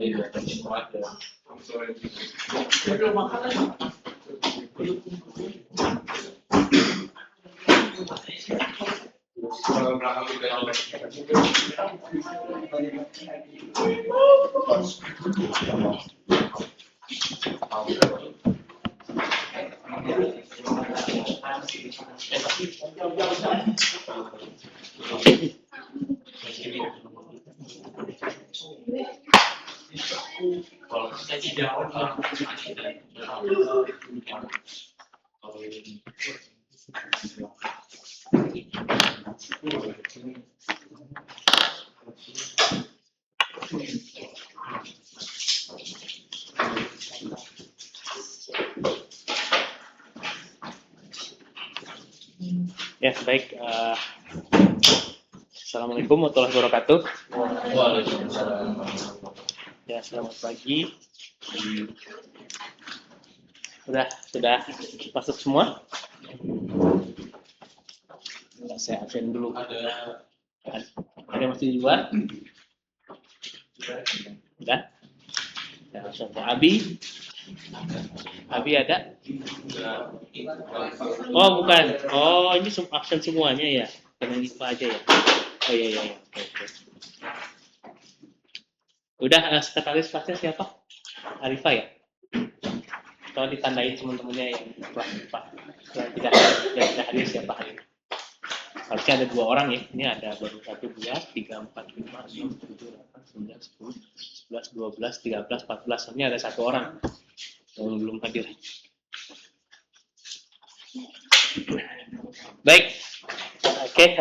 Ya, baik. Assalamualaikum warahmatullahi wabarakatuh. Waalaikumsalam. Ya, selamat pagi. Sudah masuk semua? Saya absen dulu. Ada masih di luar? Sudah? Ya, langsung ke Abi. Abi ada? Oh, bukan. Oh, ini absen semuanya ya. Dengan IPA aja ya. Oh iya. Oke. Udah, sekretaris kelasnya siapa? Arifah ya? Kalau ditandain teman-temannya yang tidak hadir siapa hari ini? Harusnya ada 2 orang ya. Ini ada baru 1, 2, 3, 4, 5, 6, 7, 8, 9, 10, 11, 12, 13, 14. Ini ada 1 orang yang belum hadir. Baik. Oke.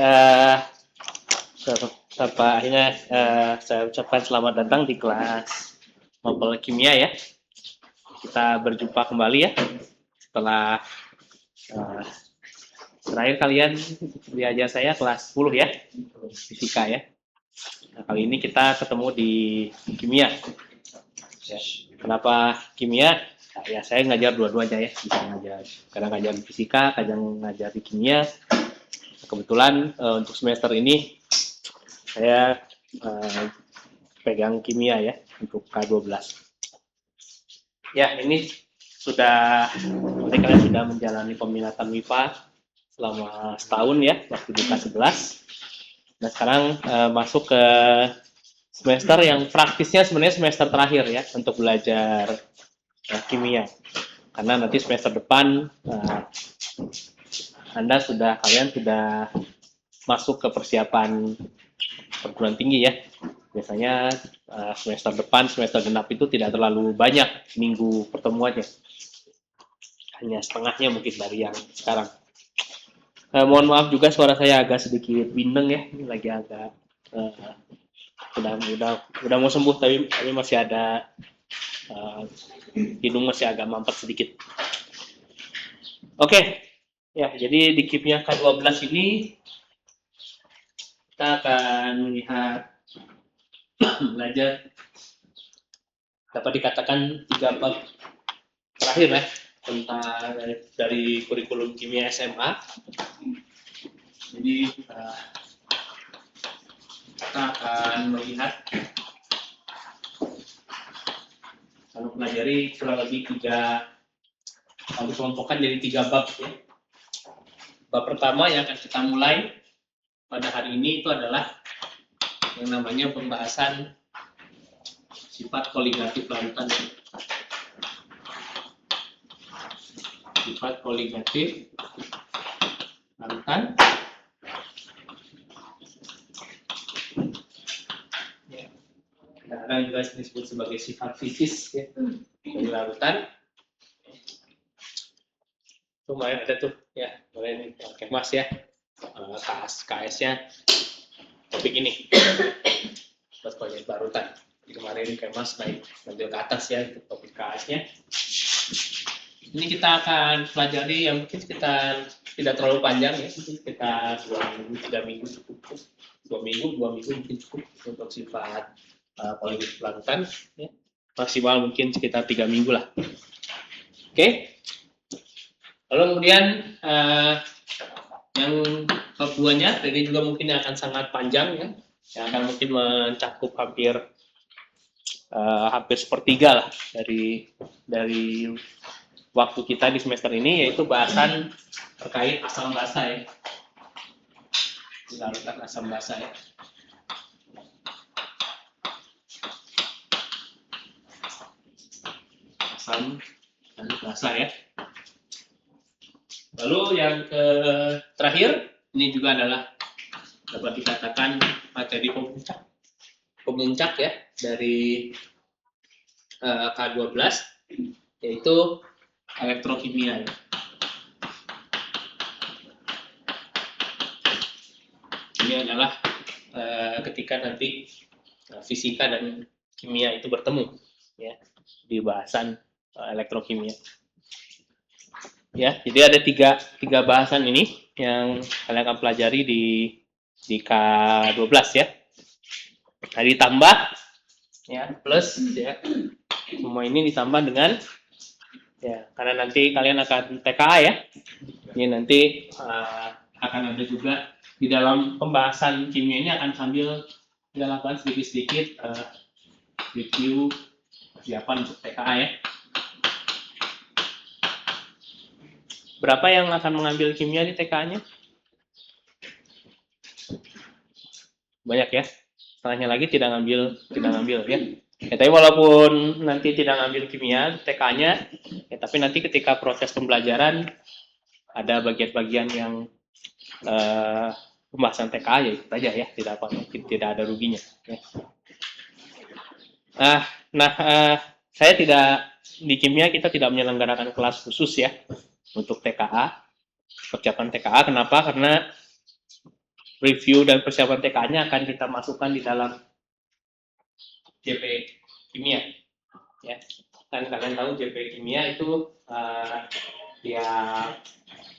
Akhirnya saya ucapkan selamat datang di kelas Mapel Kimia ya. Kita berjumpa kembali ya setelah terakhir kalian diajar saya kelas 10 ya, fisika ya. Nah, kali ini kita ketemu di kimia. Ya. Kenapa kimia? Nah, ya saya ngajar dua-duanya ya, bisa ngajar. Kadang ngajar di fisika, kadang ngajar di kimia. Kebetulan untuk semester ini saya pegang kimia ya untuk K12. Ya, ini kalian sudah menjalani peminatan MIPA selama setahun ya, waktu di K11. Nah, sekarang masuk ke semester yang praktisnya sebenarnya semester terakhir ya, untuk belajar kimia. Karena nanti semester depan kalian sudah masuk ke persiapan perguruan tinggi ya. Biasanya semester depan, semester genap itu tidak terlalu banyak minggu pertemuannya. Hanya setengahnya mungkin dari yang sekarang. Mohon maaf juga suara saya agak sedikit bindeng ya. Ini lagi agak udah mau sembuh tapi masih ada hidung masih agak mampet sedikit. Oke. Ya, jadi di kimia K12 ini kita akan melihat belajar dapat dikatakan 3 bab terakhir ya tentang dari kurikulum kimia SMA. Jadi kita akan melihat pelajari kurang lebih 3 dikelompokkan jadi 3 bab ya. Bab pertama yang akan kita mulai pada hari ini itu adalah yang namanya pembahasan sifat koligatif larutan. Sifat koligatif larutan. Ya. Kadang juga disebut sebagai sifat fisis ya, dari larutan. Kemarin ada tuh ya, kemarin kemas ya, KS-nya topik ini buat koligatif larutan. Jadi kemarin kemas naik ke atas ya untuk topik KS-nya. Ini kita akan pelajari yang mungkin sekitar tidak terlalu panjang ya, mungkin sekitar 2 minggu, 3 minggu cukup. 2 minggu mungkin cukup untuk sifat koligatif larutan ya. Maksimal mungkin sekitar 3 minggu lah. Oke. Lalu kemudian yang bab 2-nya ini juga mungkin akan sangat panjang ya, yang akan mungkin mencakup hampir hampir sepertiga lah dari waktu kita di semester ini, yaitu bahasan terkait asam basa ya. Larutan asam basa ya. Asam dan basa ya. Lalu yang terakhir, ini juga adalah dapat dikatakan materi pemuncak ya dari K12, yaitu elektrokimia. Ini adalah ketika nanti fisika dan kimia itu bertemu ya di bahasan elektrokimia. Ya, jadi ada tiga bahasan ini yang kalian akan pelajari di K12 ya. Nah, ditambah ya plus ya. Semua ini ditambah dengan ya, karena nanti kalian akan TKA ya. Ini nanti akan ada juga di dalam pembahasan kimia ini akan sambil kita lakukan sedikit-sedikit review persiapan untuk TKA ya. Berapa yang akan mengambil kimia di TKA-nya? Banyak ya. Setengahnya lagi tidak ngambil ya. Ya, tapi walaupun nanti tidak ngambil kimia TK-nya, ya, tapi nanti ketika proses pembelajaran ada bagian-bagian yang pembahasan TK ya ikut aja ya, tidak ada ruginya. Ya. Saya tidak di kimia kita tidak menyelenggarakan kelas khusus ya untuk TKA, persiapan TKA. Kenapa? Karena review dan persiapan TKA-nya akan kita masukkan di dalam JP kimia. Ya, kan kalian tahu JP kimia itu ya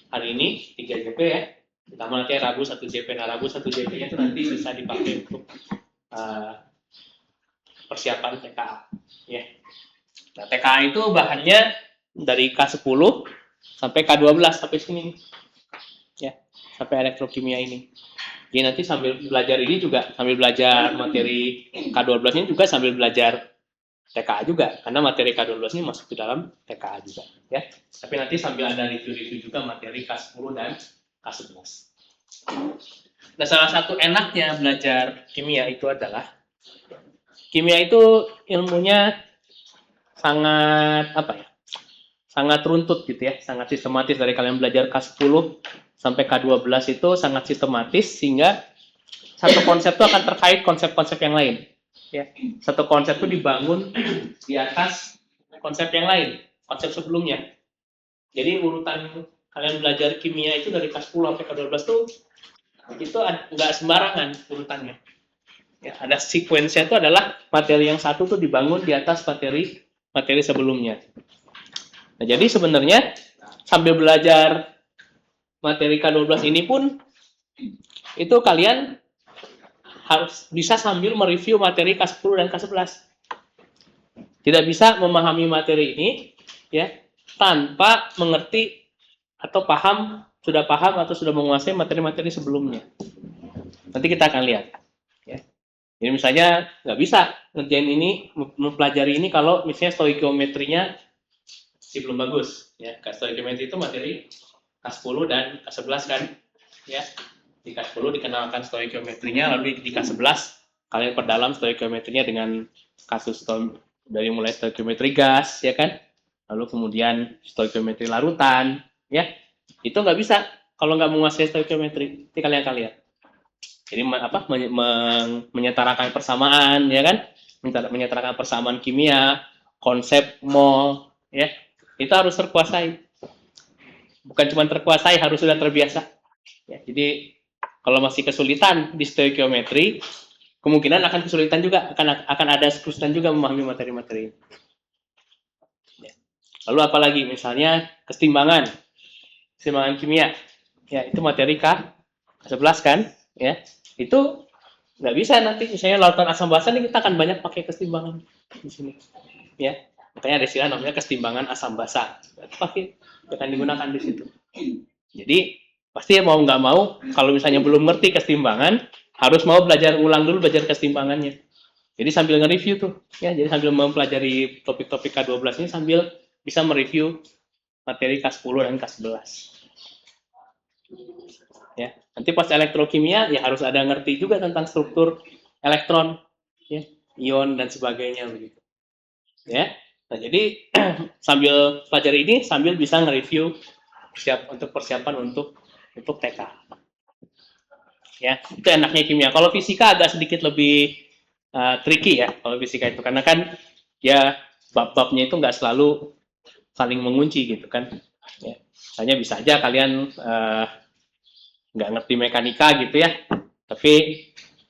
hari ini 3 JP ya. Pertama nanti Rabu 1 JP. Nah, Rabu 1 JP-nya itu nanti bisa dipakai untuk persiapan TKA. Ya. Nah, TKA itu bahannya dari K10 sampai K12 sampai sini. Ya, sampai elektrokimia ini. Jadi nanti sambil belajar ini juga, sambil belajar materi K12 ini juga sambil belajar TKA juga, karena materi K12 ini masuk ke dalam TKA juga, ya. Tapi nanti sambil ada review-review juga materi K10 dan K11. Nah, salah satu enaknya belajar kimia itu adalah kimia itu ilmunya sangat sangat runtut gitu ya, sangat sistematis. Dari kalian belajar K10 sampai K12 itu sangat sistematis, sehingga satu konsep itu akan terkait konsep-konsep yang lain. Ya, satu konsep itu dibangun di atas konsep yang lain, konsep sebelumnya. Jadi urutan kalian belajar kimia itu dari K10 sampai K12 itu nggak sembarangan urutannya. Ya, ada sekuensnya itu adalah materi yang satu tuh dibangun di atas materi sebelumnya. Nah, jadi sebenarnya sambil belajar materi K12 ini pun itu kalian harus bisa sambil mereview materi K10 dan K11. Tidak bisa memahami materi ini ya tanpa mengerti atau sudah paham atau sudah menguasai materi-materi sebelumnya. Nanti kita akan lihat ya. Jadi misalnya nggak bisa ngerjain ini, mempelajari ini kalau misalnya stoikiometrinya belum bagus ya. Stoikiometri itu materi K10 dan K11 kan ya. Di K10 dikenalkan stoikiometrinya, lalu di K11 kalian perdalam stoikiometrinya dengan kasus dari mulai stoikiometri gas ya kan, lalu kemudian stoikiometri larutan ya. Itu nggak bisa kalau nggak menguasai stoikiometri. Nanti kalian akan lihat. Jadi menyetarakan persamaan ya kan, menyetarakan persamaan kimia, konsep mol ya, itu harus terkuasai. Bukan cuma terkuasai, harus sudah terbiasa. Ya, jadi kalau masih kesulitan di stoikiometri, kemungkinan akan kesulitan juga, akan ada kesulitan juga memahami materi-materi. Ya. Lalu apalagi misalnya kesetimbangan kimia, ya itu materi K11 kan, ya itu nggak bisa nanti misalnya lautan asam basa ini kita akan banyak pakai kesetimbangan di sini, ya makanya ada istilah namanya kesetimbangan asam basa, akan digunakan di situ. Jadi pasti mau nggak mau, kalau misalnya belum ngerti kesetimbangan, harus mau belajar ulang dulu belajar kesetimbangannya. Jadi sambil nge-review tuh, ya. Jadi sambil mempelajari topik-topik K12 ini sambil bisa mereview materi K10 dan K11. Ya, nanti pas elektrokimia ya harus ada ngerti juga tentang struktur elektron, ya, ion dan sebagainya begitu. Ya. Nah, jadi sambil pelajari ini sambil bisa nge-review persiapan untuk TK. Ya, itu enaknya kimia. Kalau fisika agak sedikit lebih tricky ya kalau fisika itu, karena kan ya bab-babnya itu nggak selalu saling mengunci gitu kan. Ya, hanya bisa aja kalian nggak ngerti mekanika gitu ya, tapi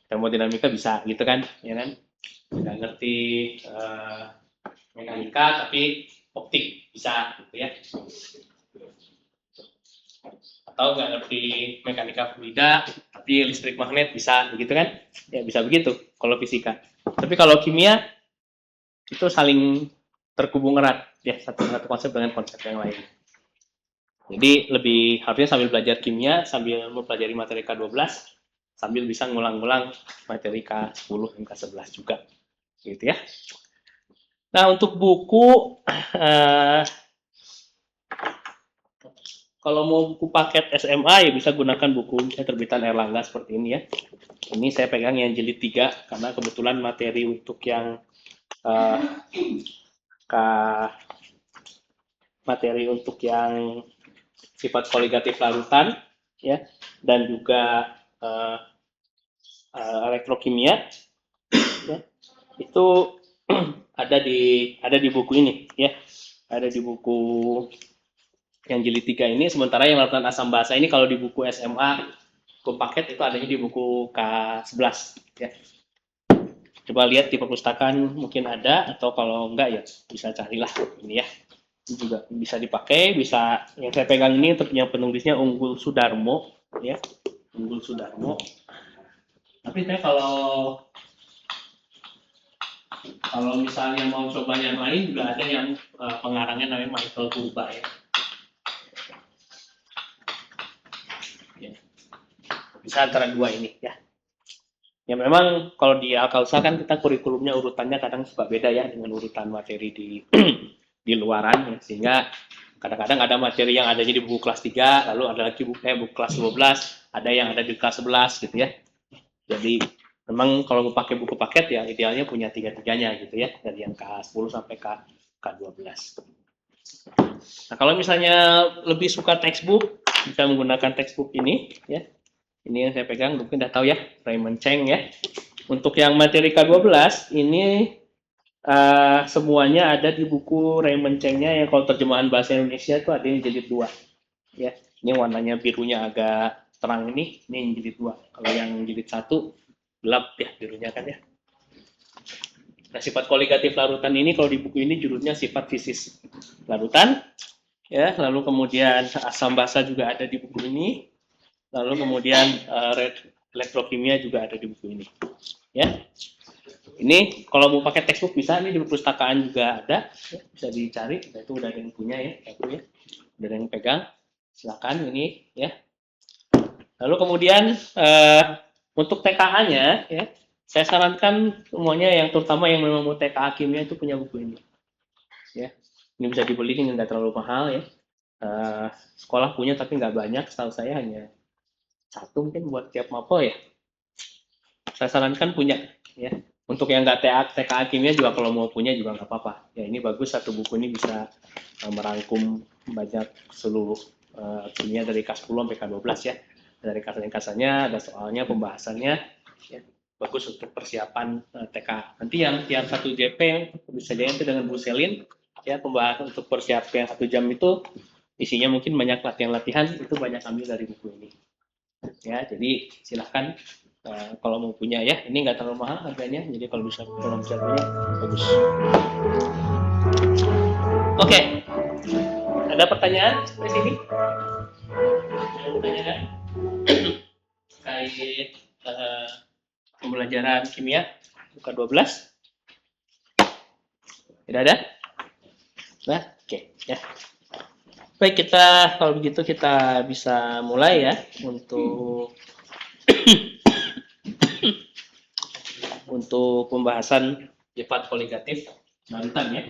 termodinamika bisa gitu kan, ya kan? Nggak ngerti mekanika tapi optik bisa gitu ya. Atau nggak ngerti mekanika fluida tapi listrik magnet bisa begitu kan, ya bisa begitu kalau fisika. Tapi kalau kimia itu saling terhubung erat ya, satu konsep dengan konsep yang lain. Jadi lebih harusnya sambil belajar kimia sambil mempelajari materi K12 sambil bisa ngulang-ngulang materi K10 dan K11 juga gitu ya. Nah, untuk buku kalau mau buku paket SMA ya bisa gunakan buku terbitan Erlangga seperti ini ya. Ini saya pegang yang jilid 3 karena kebetulan materi untuk yang materi untuk yang sifat koligatif larutan ya, dan juga elektrokimia ya, itu ada di buku ini ya. Ada di buku yang jilid 3 ini, sementara yang larutan asam basa ini kalau di buku SMA buku paket itu adanya di buku K11 ya. Coba lihat di perpustakaan mungkin ada, atau kalau enggak ya bisa carilah ini ya. Ini juga bisa dipakai, bisa. Yang saya pegang ini untuk yang penulisnya Unggul Sudarmo ya. Unggul Sudarmo. Tapi saya kalau misalnya mau coba yang lain juga ada yang pengarangnya namanya Michael Purba ya. Bisa antara dua ini ya. Ya memang kalau di Alkausa kan kita kurikulumnya urutannya kadang suka beda ya dengan urutan materi di di luaran ya, sehingga kadang-kadang ada materi yang adanya di buku kelas 3, lalu ada lagi buku kelas 12, ada yang ada di kelas 11 gitu ya. Jadi memang kalau mau pakai buku paket ya idealnya punya tiga-tiganya gitu ya, dari yang K10 sampai K12. Nah, kalau misalnya lebih suka textbook, bisa menggunakan textbook ini ya. Ini yang saya pegang, mungkin udah tahu ya, Raymond Cheng ya. Untuk yang materi K12 ini semuanya ada di buku Raymond Cheng-nya yang kalau terjemahan bahasa Indonesia itu ada yang jilid 2 ya. Ini warnanya birunya agak terang ini yang jilid 2. Kalau yang jilid 1 gelap ya birunya kan ya. Nah, sifat koligatif larutan ini kalau di buku ini judulnya sifat fisis larutan ya. Lalu kemudian asam basa juga ada di buku ini. Lalu kemudian elektrokimia juga ada di buku ini ya. Ini kalau mau pakai textbook bisa, ini di perpustakaan juga ada ya, bisa dicari. Nah, itu udah ada yang punya ya, aku ya, udah ada yang pegang, silakan ini ya. Lalu kemudian untuk TKA-nya ya, saya sarankan semuanya yang terutama yang memang mau TKA kimia itu punya buku ini ya. Ini bisa dibeli, ini nggak terlalu mahal ya. Sekolah punya tapi nggak banyak, setahu saya hanya satu mungkin buat tiap mapel ya. Saya sarankan punya ya. Untuk yang nggak TKA kimia juga kalau mau punya juga nggak apa-apa. Ya ini bagus, satu buku ini bisa merangkum banyak seluruh kimia dari K10 sampai K12 ya. Dari kasarnya ada soalnya, pembahasannya ya. Bagus untuk persiapan TKA. Nanti yang tiap 1 JP bisa jadi itu dengan Bu Selin ya, pembahasan untuk persiapan 1 jam itu isinya mungkin banyak latihan-latihan, itu banyak ambil dari buku ini. Ya, jadi silahkan kalau mau punya ya, ini nggak terlalu mahal harganya, jadi kalau bisa punya bagus. Oke, ada pertanyaan sampai sini? Ada pertanyaan terkait pembelajaran kimia buka 12? Tidak ada? Nah, oke ya. Baik, kita kalau begitu kita bisa mulai ya untuk untuk pembahasan sifat koligatif larutan ya.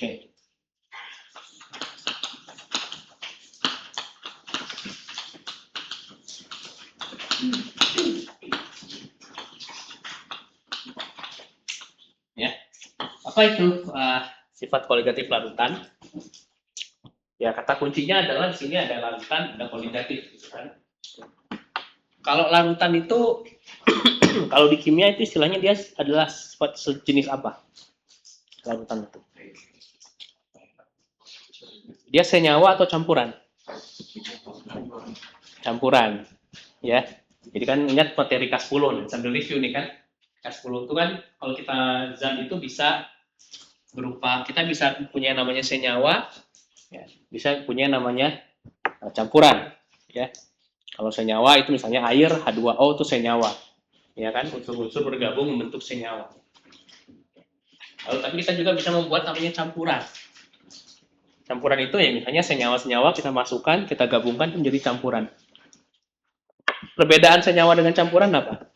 Oke. Ya, apa itu sifat koligatif larutan? Ya, kata kuncinya adalah di sini ada larutan, ada koligatif, gitu kan. Kalau larutan itu, kalau di kimia itu istilahnya dia adalah sifat sejenis apa? Larutan itu. Dia senyawa atau campuran? Campuran, ya. Jadi kan ingat materi K10 nih, sambil review nih kan. K10 itu kan kalau kita zat itu bisa berupa, kita bisa punya namanya senyawa, ya, bisa punya namanya campuran, ya. Kalau senyawa itu misalnya air H2O itu senyawa, ya kan, unsur-unsur bergabung membentuk senyawa. Lalu tapi kita juga bisa membuat namanya campuran. Campuran itu ya misalnya senyawa-senyawa kita masukkan, kita gabungkan menjadi campuran. Perbedaan senyawa dengan campuran apa?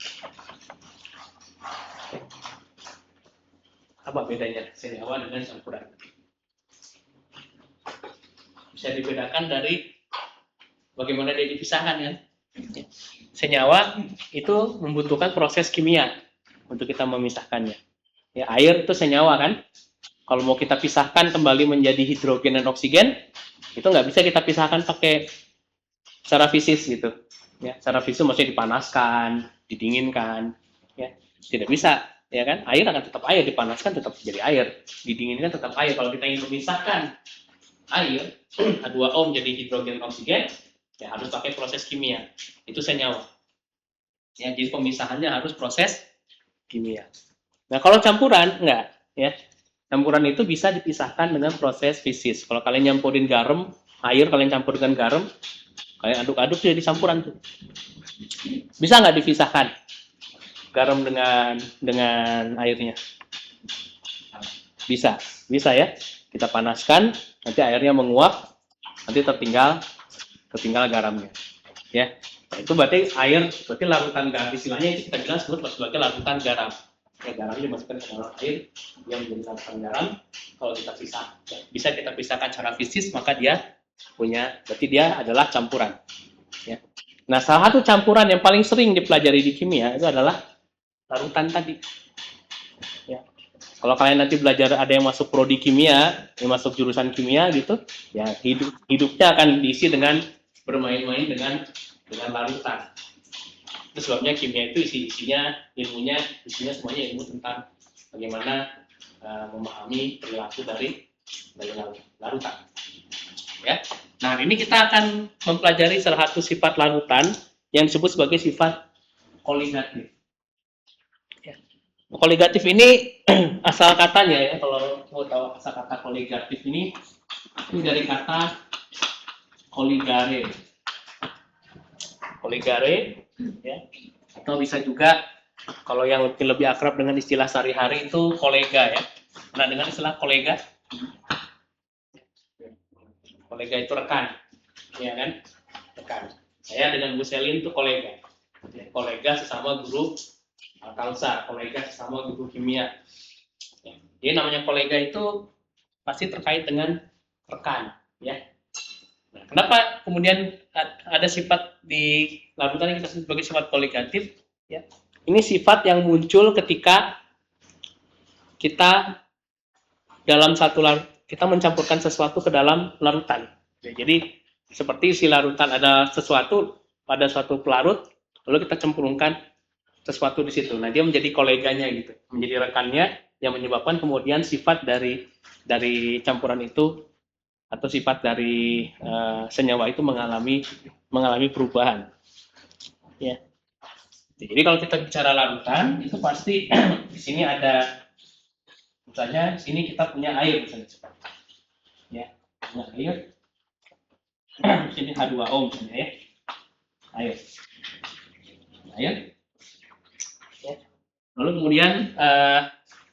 Apa bedanya senyawa dengan campuran? Bisa dibedakan dari bagaimana dia dipisahkan kan? Senyawa itu membutuhkan proses kimia untuk kita memisahkannya. Ya, air itu senyawa kan? Kalau mau kita pisahkan kembali menjadi hidrogen dan oksigen, itu nggak bisa kita pisahkan pakai secara fisik gitu. Ya, secara fisik maksudnya dipanaskan, didinginkan, ya tidak bisa, ya kan? Air akan tetap air, dipanaskan tetap jadi air, didinginkan tetap air. Kalau kita ingin memisahkan air H2O menjadi hidrogen dan oksigen, ya harus pakai proses kimia. Itu senyawa. Ya, jadi pemisahannya harus proses kimia. Nah, kalau campuran enggak, ya. Campuran itu bisa dipisahkan dengan proses fisis. Kalau kalian nyampurin garam, air kalian campurkan garam, kalian aduk-aduk jadi campuran tuh. Bisa nggak dipisahkan garam dengan airnya? Bisa, bisa ya. Kita panaskan, nanti airnya menguap, nanti tertinggal garamnya. Ya, nah, itu berarti air, berarti larutan garam. Istilahnya itu kita bilang sebut sebagai larutan garam. Ya, garam dimasukkan ke dalam air yang menjadi larutan garam. Kalau kita pisah, bisa kita pisahkan secara fisik, maka dia punya, berarti dia adalah campuran. Ya. Nah, salah satu campuran yang paling sering dipelajari di kimia itu adalah larutan tadi. Ya. Kalau kalian nanti belajar ada yang masuk prodi kimia, yang masuk jurusan kimia gitu, ya hidupnya akan diisi dengan bermain-main dengan larutan. Itu sebabnya kimia itu isinya semuanya ilmu tentang bagaimana memahami perilaku dari larutan. Ya. Nah, ini kita akan mempelajari salah satu sifat larutan yang disebut sebagai sifat koligatif. Ya. Koligatif ini asal katanya ya, kalau mau tahu asal kata koligatif ini dari kata koligare. Koligare, ya. Atau bisa juga kalau yang lebih akrab dengan istilah sehari-hari itu kolega ya. Nah, dengan istilah kolega itu rekan, ya kan? Rekan. Saya dengan Bu Selin itu kolega. Ya, kolega sesama guru Kalsa, kolega sesama guru kimia. Ya. Jadi namanya kolega itu pasti terkait dengan rekan, ya. Nah, kenapa kemudian ada sifat di larutan yang kita sebut sebagai sifat koligatif? Ya. Ini sifat yang muncul ketika kita dalam satu kita mencampurkan sesuatu ke dalam larutan. Ya, jadi seperti si larutan ada sesuatu pada suatu pelarut, lalu kita campurkan sesuatu di situ. Nah, dia menjadi koleganya gitu, menjadi rekannya yang menyebabkan kemudian sifat dari campuran itu atau sifat dari senyawa itu mengalami perubahan. Ya. Jadi kalau kita bicara larutan itu pasti di sini ada, misalnya di sini kita punya air misalnya, ya, punya air. Sini H2O misalnya ya. Air. Ya. Lalu kemudian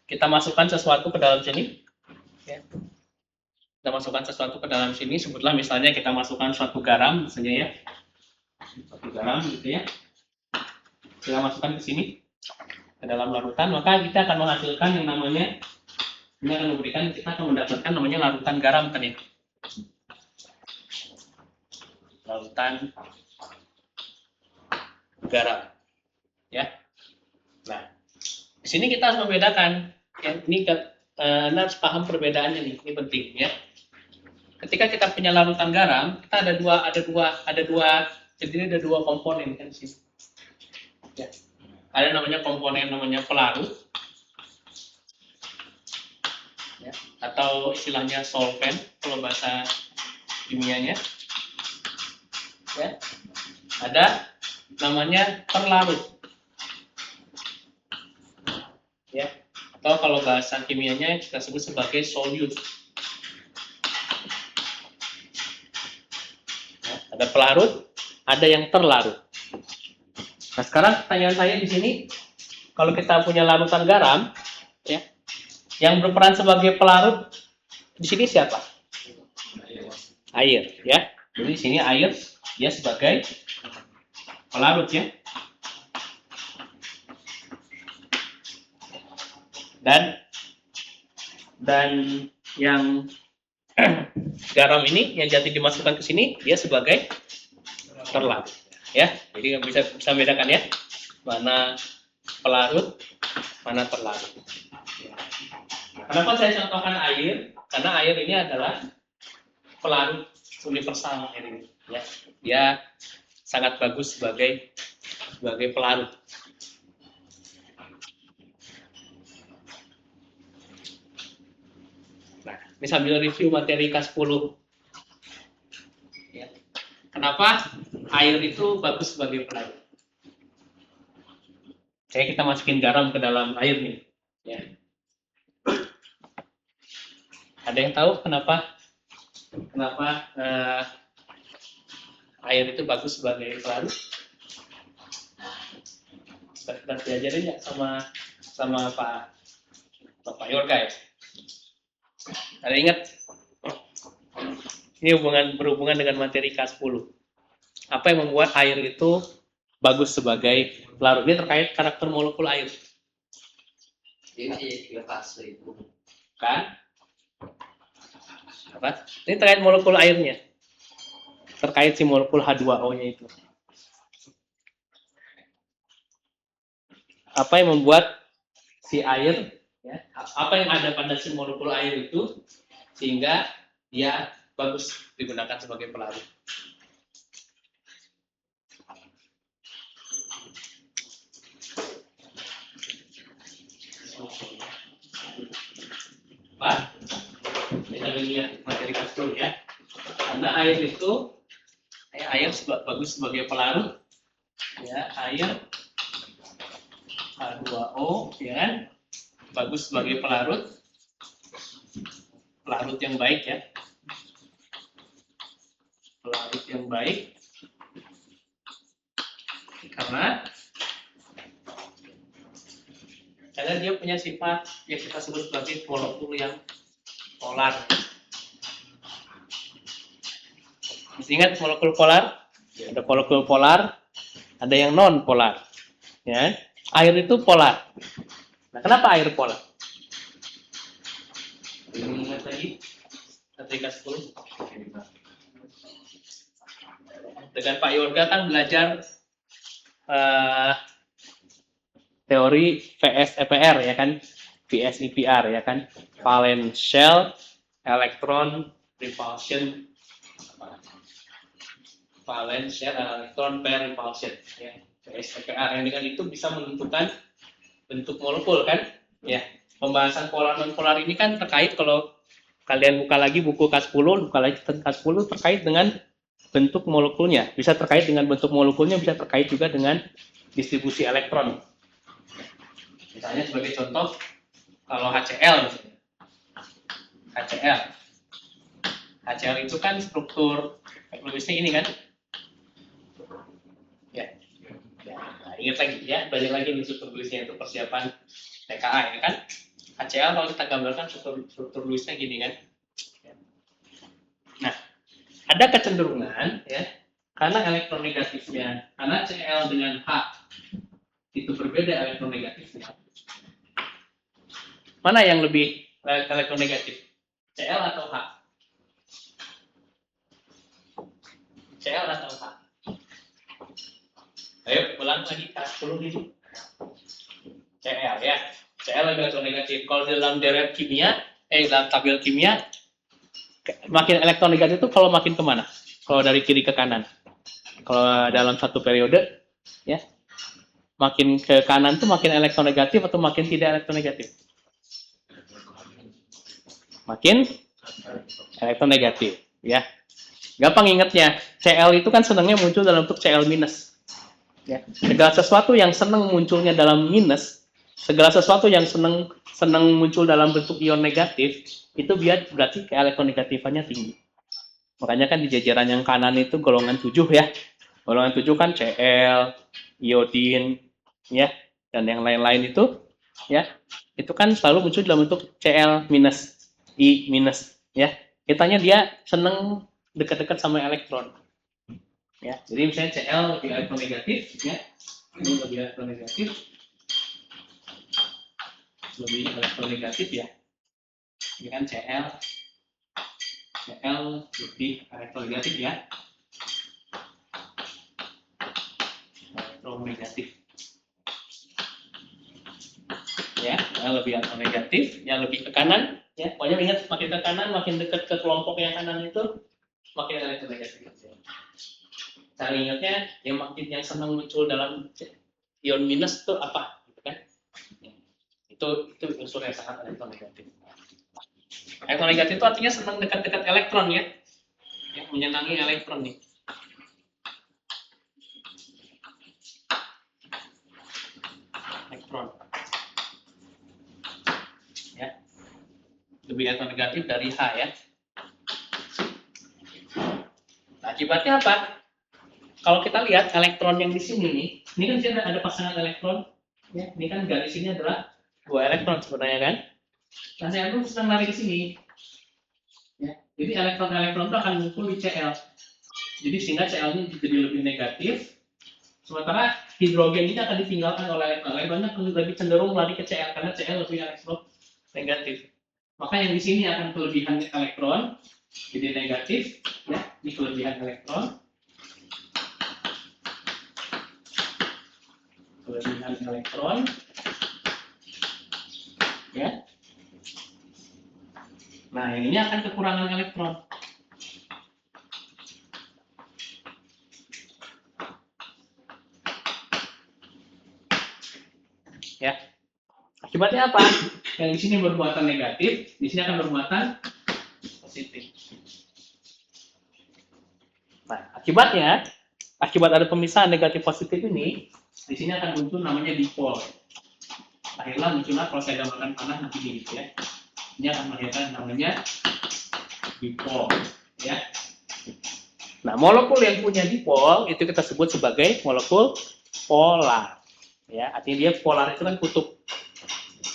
kita masukkan sesuatu ke dalam sini. Ya. Kita masukkan sesuatu ke dalam sini, sebutlah misalnya kita masukkan suatu garam misalnya ya. Suatu garam gitu ya. Kita masukkan ke sini ke dalam larutan, maka kita akan menghasilkan yang namanya, ini akan memberikan, kita akan mendapatkan namanya larutan garam kan ya. Larutan garam ya. Nah, di sini kita harus membedakan ya, ini Anda harus paham perbedaannya nih, ini penting ya. Ketika kita punya larutan garam, kita ada dua, jadi ada dua komponen kan sih. Ya. Ada namanya komponen namanya pelarut, ya, atau istilahnya solvent kalau bahasa kimianya. Ya. Ada namanya terlarut, ya, atau kalau bahasa kimianya kita sebut sebagai solute. Ya, ada pelarut, ada yang terlarut. Nah, sekarang pertanyaan saya di sini, kalau kita punya larutan garam, ya, yang berperan sebagai pelarut di sini siapa? Air, ya. Jadi di sini air dia sebagai pelarut ya. Dan yang garam ini yang jadi dimasukkan ke sini dia sebagai terlarut. Ya, jadi bisa bedakan ya, mana pelarut, mana terlarut. Kenapa saya contohkan air? Karena air ini adalah pelarut universal air ini. Ya, dia sangat bagus sebagai pelarut. Nah, ini sambil review materi K10. Ya. Kenapa air itu bagus sebagai pelarut? Kita masukin garam ke dalam air nih. Ya. Ada yang tahu kenapa air itu bagus sebagai pelarut? Kita diajarin ya sama Pak Yorga ya. Ada ingat? Ini berhubungan dengan materi K10. Apa yang membuat air itu bagus sebagai pelarut? Ini terkait karakter molekul air. Ini tiga fase itu. Kan? Apa? Ini terkait molekul airnya. Terkait si molekul H2O-nya itu. Apa yang membuat si air, ya, apa yang ada pada si molekul air itu sehingga dia bagus digunakan sebagai pelarut? Pak, kita lihat materi K10 ya. Karena air itu bagus sebagai pelarut, ya, air H2O, ya kan, bagus sebagai pelarut yang baik ya, pelarut yang baik, karena dia punya sifat yang kita sebut sebagai molekul yang polar. Masih ingat molekul polar? Ada molekul polar, ada yang non polar. Ya, air itu polar. Nah, kenapa air polar? Ingat lagi, ketika 10. Dengan Pak Yorga kan belajar teori VS-EPR ya kan, VS-EPR ya kan, valence shell, electron repulsion, valence shell, electron pair repulsion, ya, VS-EPR yang dengan itu bisa menentukan bentuk molekul kan, ya. Pembahasan polar non polar ini kan terkait, kalau kalian buka lagi buku K10, buka lagi K10 terkait dengan bentuk molekulnya, bisa terkait dengan bentuk molekulnya, bisa terkait juga dengan distribusi elektron. Misalnya sebagai contoh, kalau HCl misalnya. HCl itu kan struktur Efek Lewisnya ini kan? Ya. Nah, ingat lagi ya, belajar lagi nih struktur Lewisnya itu persiapan TKA ya kan? HCl kalau kita gambarkan struktur Lewisnya gini kan? Nah, ada kecenderungan ya, karena elektronegatifnya, karena Cl dengan H itu berbeda elektronegatifnya. Mana yang lebih elektronegatif? Cl atau H? Cl atau H? Ayo ulang lagi K10 ini. Cl ya. Cl lebih elektronegatif. Kalau dalam deret kimia, dalam tabel kimia, makin elektronegatif itu kalau makin kemana? Kalau dari kiri ke kanan. Kalau dalam satu periode, ya, makin ke kanan tuh makin elektronegatif atau makin tidak elektronegatif? Makin elektronegatif, ya. Gampang ingatnya, Cl itu kan senangnya muncul dalam bentuk Cl minus. Ya. Segala sesuatu yang senang munculnya dalam minus, segala sesuatu yang senang muncul dalam bentuk ion negatif, itu berarti keelektronegatifannya tinggi. Makanya kan di jajaran yang kanan itu golongan 7 ya. Golongan 7 kan Cl, iodin, ya, dan yang lain-lain itu, ya, itu kan selalu muncul dalam bentuk Cl minus, I minus, ya. Kitanya dia seneng dekat-dekat sama elektron, ya. Jadi misalnya Cl lebih elektronegatif, ya, ini lebih elektronegatif, ya. Ini kan Cl lebih elektronegatif ya. Elektronegatif. Ya, yang lebih elektronegatif, yang lebih ke kanan, ya. Pokoknya ingat makin ke kanan, makin dekat ke kelompok yang kanan itu makin elektronegatif. Cara ingatnya yang senang muncul dalam ion minus itu apa, gitu kan? Itu unsur yang sangat elektronegatif. Elektronegatif itu artinya senang dekat-dekat elektron ya. Yang menyenangi elektron nih. Elektron. Ya. Lebih elektronegatif dari H ya. Nah, akibatnya apa? Kalau kita lihat elektron yang di sini nih, ini kan sini ada pasangan elektron, ya. Ini kan garis ini adalah 2 elektron sebenarnya kan. Nah, elektron sedang lari ke sini. Ya. Jadi elektron-elektron itu akan ngumpul di Cl. Jadi sehingga Cl-nya jadi lebih negatif. Sementara hidrogen ini akan ditinggalkan oleh elektronnya akan lebih cenderung lari ke Cl karena Cl lebih elektron negatif. Maka yang di sini akan kelebihan elektron jadi negatif, ya. Ini kelebihan elektron. Kelebihan elektron, ya. Nah, yang ini akan kekurangan elektron. Ya. Akibatnya apa? Yang di sini bermuatan negatif, di sini akan bermuatan positif. Nah, akibatnya, akibat ada pemisahan negatif positif ini, di sini akan muncul namanya dipol. Akhirnya muncullah kalau saya gambarkan panah nanti gini ya. Ini akan melahirkan namanya dipol, ya. Nah, molekul yang punya dipol itu kita sebut sebagai molekul polar. Ya, artinya dia polar itu kan kutub.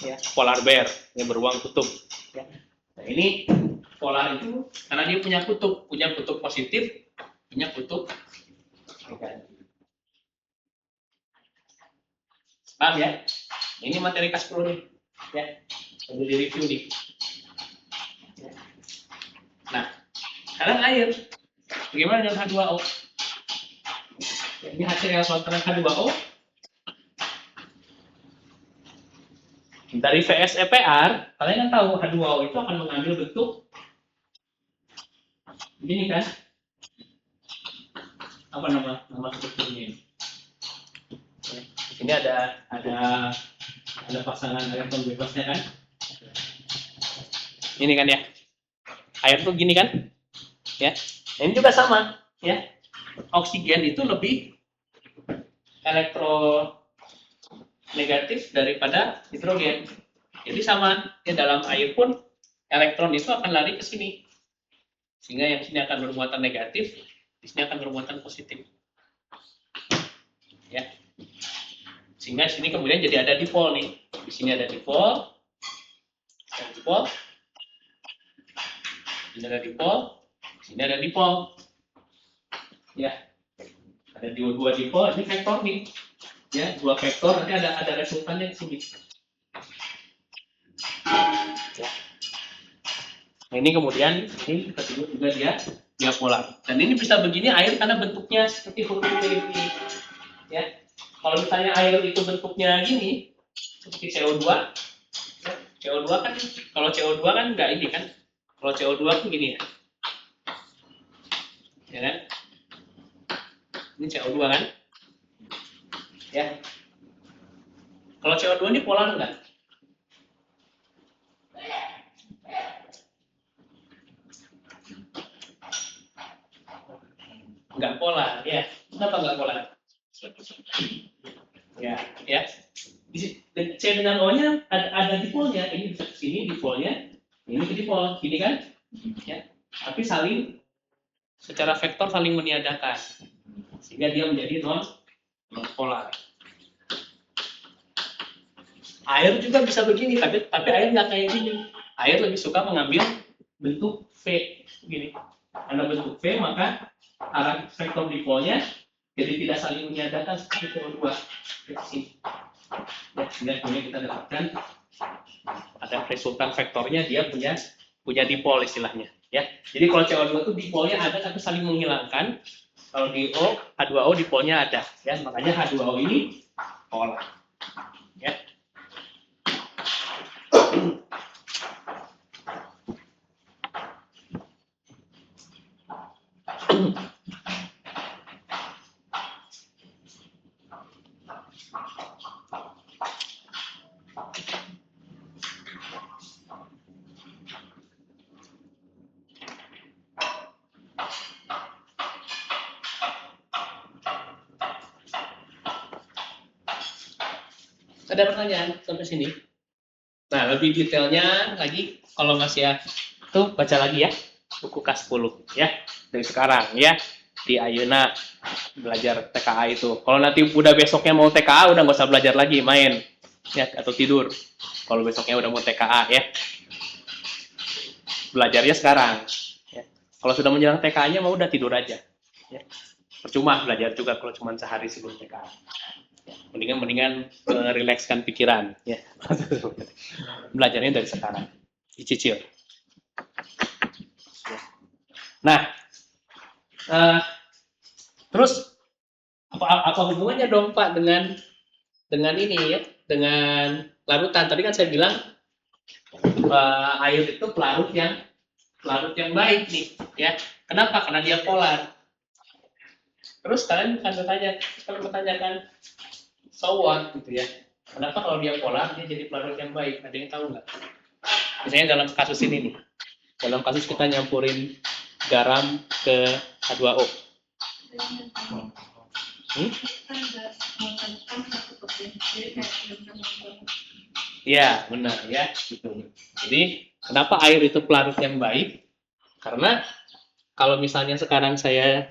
Ya, polar bear yang beruang kutub. Ya. Nah, ini polar itu karena dia punya kutub positif, punya kutub negatif. Paham ya? Ini materi kelas 10 nih, ya. Sambil di review nih. Ya. Nah, sekarang air. Bagaimana dengan H2O? Ya, ini HCl dengan H2O. Dari VSEPR, kalian kan tahu H2O itu akan mengambil bentuk ini kan? Apa nama strukturnya ini? Ini ada pasangan elektron bebasnya kan? Ini kan ya. Air tuh gini kan? Ya. Ini juga sama, ya. Oksigen itu lebih elektronegatif daripada hidrogen. Jadi sama, ya, dalam air pun elektron itu akan lari ke sini. Sehingga yang sini akan bermuatan negatif, Di sini akan bermuatan positif. Ya. Sehingga di sini kemudian jadi ada dipol nih. Di sini ada dipol. Ada dipol. Di sini ada dipol. Di sini ada dipol. Ya. Ada dua dipol, ini vektor nih. Ya, dua vektor, nanti ada resultannya di sini. Ya. Nah, ini kemudian ini kita sebut juga dia polar. Dan ini bisa begini air karena bentuknya seperti huruf V ini. Ya. Kalau misalnya air itu bentuknya gini, seperti CO2, ya, CO2 kan, kalau CO2 kan enggak ini kan, kalau CO2 kan gini ya, ya kan? Ini CO2 kan, ya. Kalau CO2 ini polar enggak? Enggak polar, ya. Kenapa enggak polar? Ya. C dengan O-nya ada dipolnya, ini bisa ke sini dipolnya, ini ke dipol, gini kan? Ya. Tapi saling secara vektor saling meniadakan, sehingga dia menjadi non polar. Air juga bisa begini, tapi air nggak kayak gini. Air lebih suka mengambil bentuk V, gini. Karena bentuk V maka arah vektor dipolnya jadi tidak saling meniadakan seperti CO2. Ya, sehingga kemudian kita dapatkan ada resultan vektornya, dia punya dipol istilahnya. Ya, jadi kalau CO2 itu dipolnya ada tapi saling menghilangkan. Kalau di O, H2O dipolnya ada. Ya, makanya H2O ini polar. Ya. Ada pertanyaan sampai sini? Nah, lebih detailnya lagi kalau masih ya, tuh baca lagi ya buku K10 ya dari sekarang ya, di Ayeuna belajar TKA itu. Kalau nanti udah besoknya mau TKA udah nggak usah belajar lagi, main ya atau tidur. Kalau besoknya udah mau TKA ya, belajarnya sekarang. Ya. Kalau sudah menjelang TKA-nya mau udah tidur aja. Ya. Percuma belajar juga kalau cuma sehari sebelum TKA. Mendingan merilekskan pikiran ya. Belajarnya dari sekarang, dicicil. Nah, terus apa hubungannya dong Pak dengan ini ya, dengan larutan? Tadi kan saya bilang air itu pelarut yang baik nih ya. Kenapa? Karena dia polar. Terus kalian akan bertanyakan so what gitu ya, kenapa kalau dia polar dia jadi pelarut yang baik? Ada yang tahu nggak? Misalnya dalam kasus ini nih, dalam kasus kita nyampurin garam ke H2O. Iya, benar ya, gitu. Jadi kenapa air itu pelarut yang baik? Karena kalau misalnya sekarang saya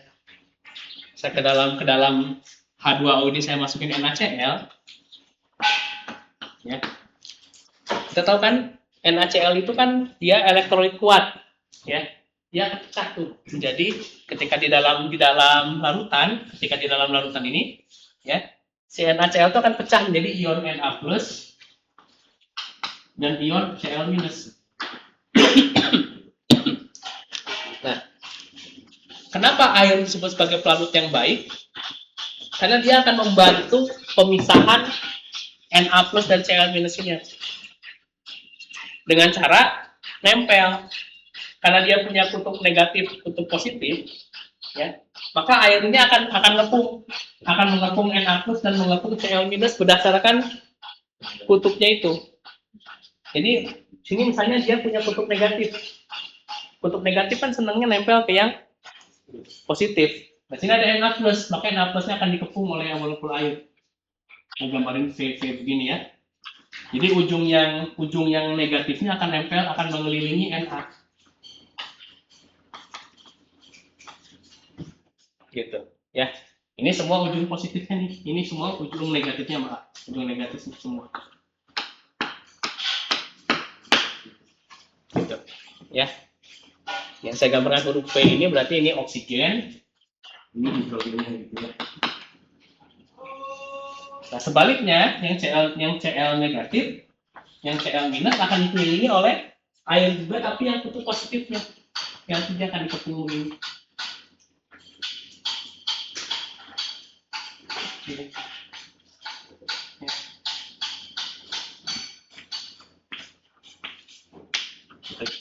ke dalam H2O ini saya masukin NaCl, ya. Kita tahu kan NaCl itu kan dia elektrolit kuat, ya. Dia pecah tuh. Jadi ketika di dalam larutan, ini, ya, si NaCl itu akan pecah menjadi ion Na+ dan ion Cl-. Nah, kenapa air disebut sebagai pelarut yang baik? Karena dia akan membantu pemisahan Na+ dan Cl- ini dengan cara nempel. Karena dia punya kutub negatif, kutub positif, ya, maka air ini akan mengepung Na+ dan mengepung Cl- berdasarkan kutubnya itu. Jadi sini misalnya dia punya kutub negatif. Kutub negatif kan senangnya nempel ke yang positif. Nah, sini ada Na+, maka Na+-nya akan dikepung oleh molekul air. Saya gambarin V begini ya. Jadi ujung yang negatifnya akan nempel, akan mengelilingi Na. gitu ya. Ini semua ujung positifnya nih, ini semua ujung negatifnya, maaf, ujung negatifnya semua gitu ya. Yang saya gambarkan huruf P ini berarti ini oksigen, ini hidrogennya gitu ya. Nah sebaliknya yang Cl negatif, yang Cl minus akan dikelilingi oleh air juga, tapi yang kutub positifnya, yang tidak akan dikepung.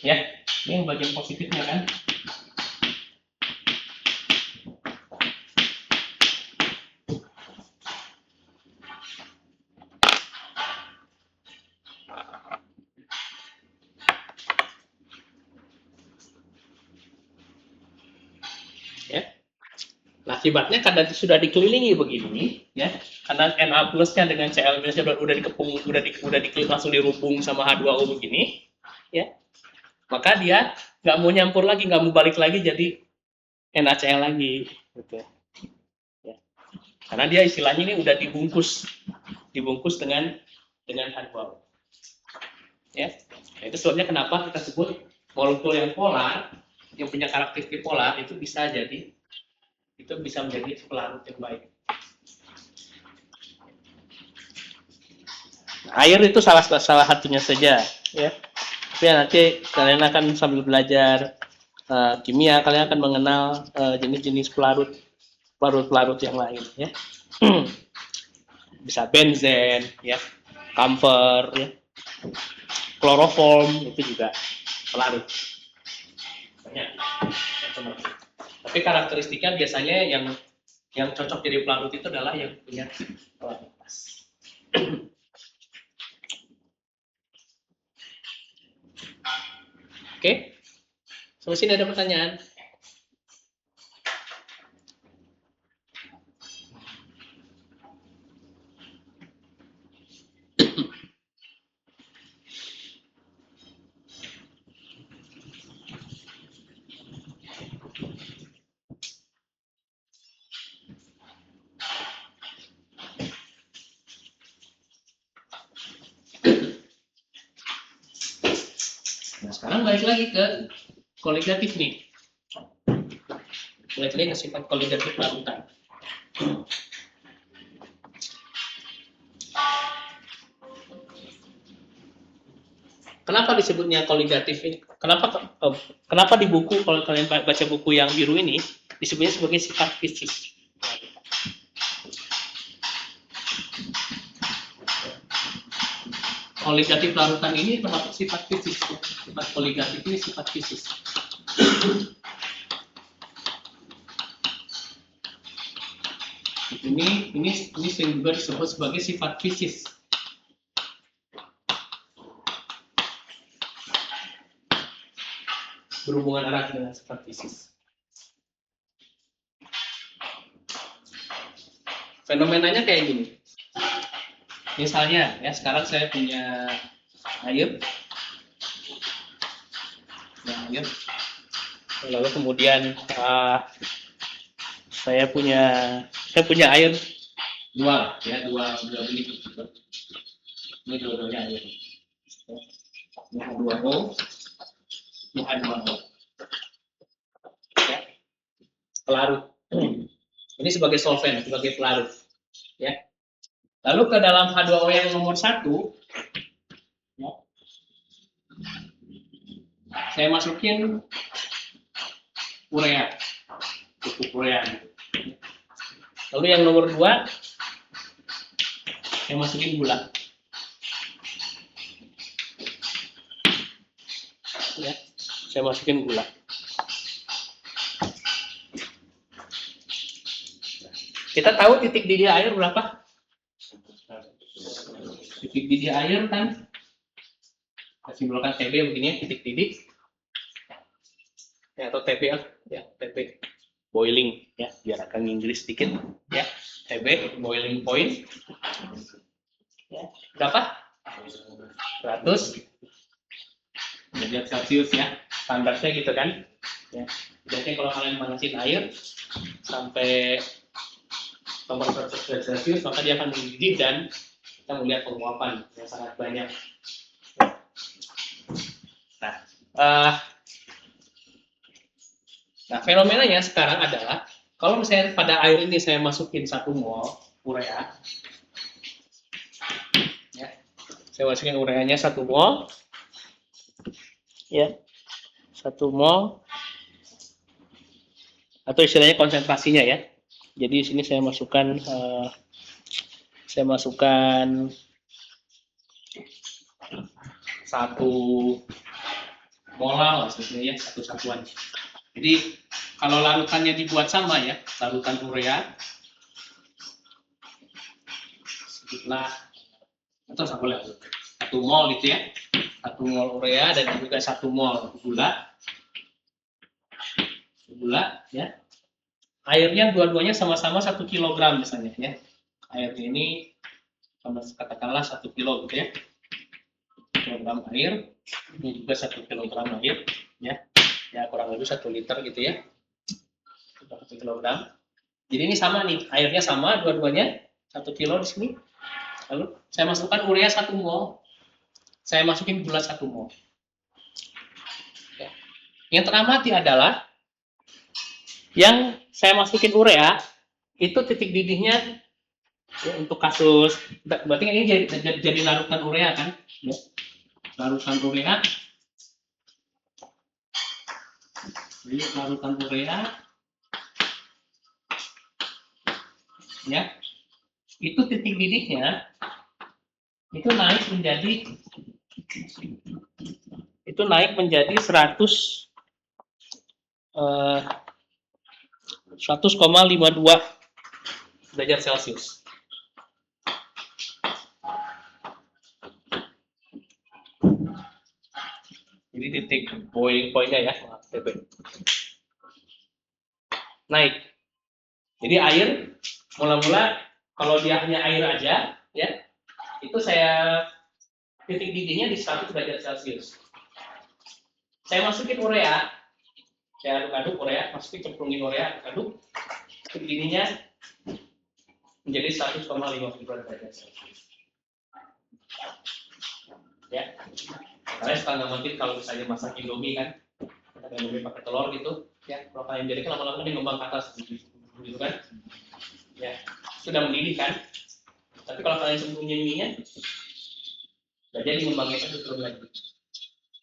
Ya, ini yang bagian positifnya kan. Ya. Nah, akibatnya karena sudah dikelilingi begini, ya, karena Na plusnya dengan Cl minusnya udah dikepung, langsung dirubung sama H2O begini, ya, maka dia nggak mau nyampur lagi, nggak mau balik lagi jadi NaCl lagi, gitu. Ya. Karena dia istilahnya ini udah dibungkus dengan H2O. Ya, nah, itu sebabnya kenapa kita sebut molekul yang polar, yang punya karakteristik polar itu bisa menjadi pelarut yang baik. Air itu salah satunya saja, ya. Tapi nanti kalian akan sambil belajar kimia, kalian akan mengenal jenis-jenis pelarut yang lain, ya. Bisa benzen, ya, camphor, ya, kloroform itu juga pelarut. Banyak. Tapi karakteristiknya biasanya yang cocok jadi pelarut itu adalah yang punya polaritas. Oke, sampai sini ada pertanyaan? Nah, sekarang balik lagi ke koligatif nih. Balik lagi ke sifat koligatif larutan. Kenapa disebutnya koligatif ini? Kenapa di buku, kalau kalian baca buku yang biru ini, disebutnya sebagai sifat fisis? Koligatif larutan ini termasuk sifat fisis. Sifat koligatif ini sifat fisis. Ini sering juga disebut sebagai sifat fisis. Berhubungan erat dengan sifat fisis. Fenomenanya kayak gini. Misalnya, ya sekarang saya punya air, lalu kemudian saya punya air dua beli. Ini dua-duanya air. Ini H2O, ini H2O. Ya, pelarut. Ini sebagai solvent, sebagai pelarut. Ya. Lalu ke dalam H2O yang nomor 1, ya, saya masukin urea, pupuk urea. Lalu yang nomor 2, saya masukin gula. Ya, saya masukin gula. Kita tahu titik didih air berapa? Titik didih air kan, kita simbolkan TB begini, titik didih, ya, atau TB ya, TB boiling, ya, biar akan Inggris sedikit, ya, TB boiling point, ya, berapa? 100 derajat Celcius, ya, standarnya gitu kan, Ya. Biasanya kalau kalian manasin air sampai temperatur 100 derajat Celcius, maka dia akan mendidih dan kita melihat penguapan yang sangat banyak. Nah, fenomenanya sekarang adalah kalau misalnya pada air ini saya masukin 1 mol urea, ya, saya masukin ureanya 1 mol, ya, 1 mol, atau istilahnya konsentrasinya ya. Jadi di sini saya masukkan 1 molar maksudnya ya, 1 satuan. Jadi kalau larutannya dibuat sama ya, larutan urea sedikitlah atau sama boleh 1 mol gitu ya, 1 mol urea dan juga 1 mol gula ya. Airnya dua-duanya sama-sama 1 kilogram misalnya ya. Airnya ini katakanlah 1 kilo gitu ya. 1 kilogram air, ini juga 1 kilogram air ya. Ya kurang lebih 1 liter gitu ya. 1 kilogram. Jadi ini sama nih, airnya sama dua-duanya 1 kilo di sini. Lalu saya masukkan urea 1 mol. Saya masukin gula 1 mol. Ya. Yang teramati adalah yang saya masukin urea itu titik didihnya ya, untuk kasus berarti ini jadi larutan urea kan ya. Larutan urea ini larutan urea ya, itu titik didihnya itu naik menjadi 100,52 derajat Celcius. Jadi titik boiling point-nya ya, naik. Jadi air mula-mula kalau dia hanya air aja ya, itu saya titik didihnya di 100 derajat Celcius. Saya masukin urea, saya aduk-aduk urea, cemplungin urea, aduk, titik didihnya menjadi 100,52 derajat Celcius. Ya, kalian suka nggak mungkin kalau misalnya masak Indomie kan, Indomie pakai telur gitu, ya, kalau kalian jadi kan lama-lama dia ngembang ke atas, gitu kan, ya, sudah mendidih kan, tapi kalau kalian sembunyiin minyak, nggak jadi ngembangnya kan turun lagi.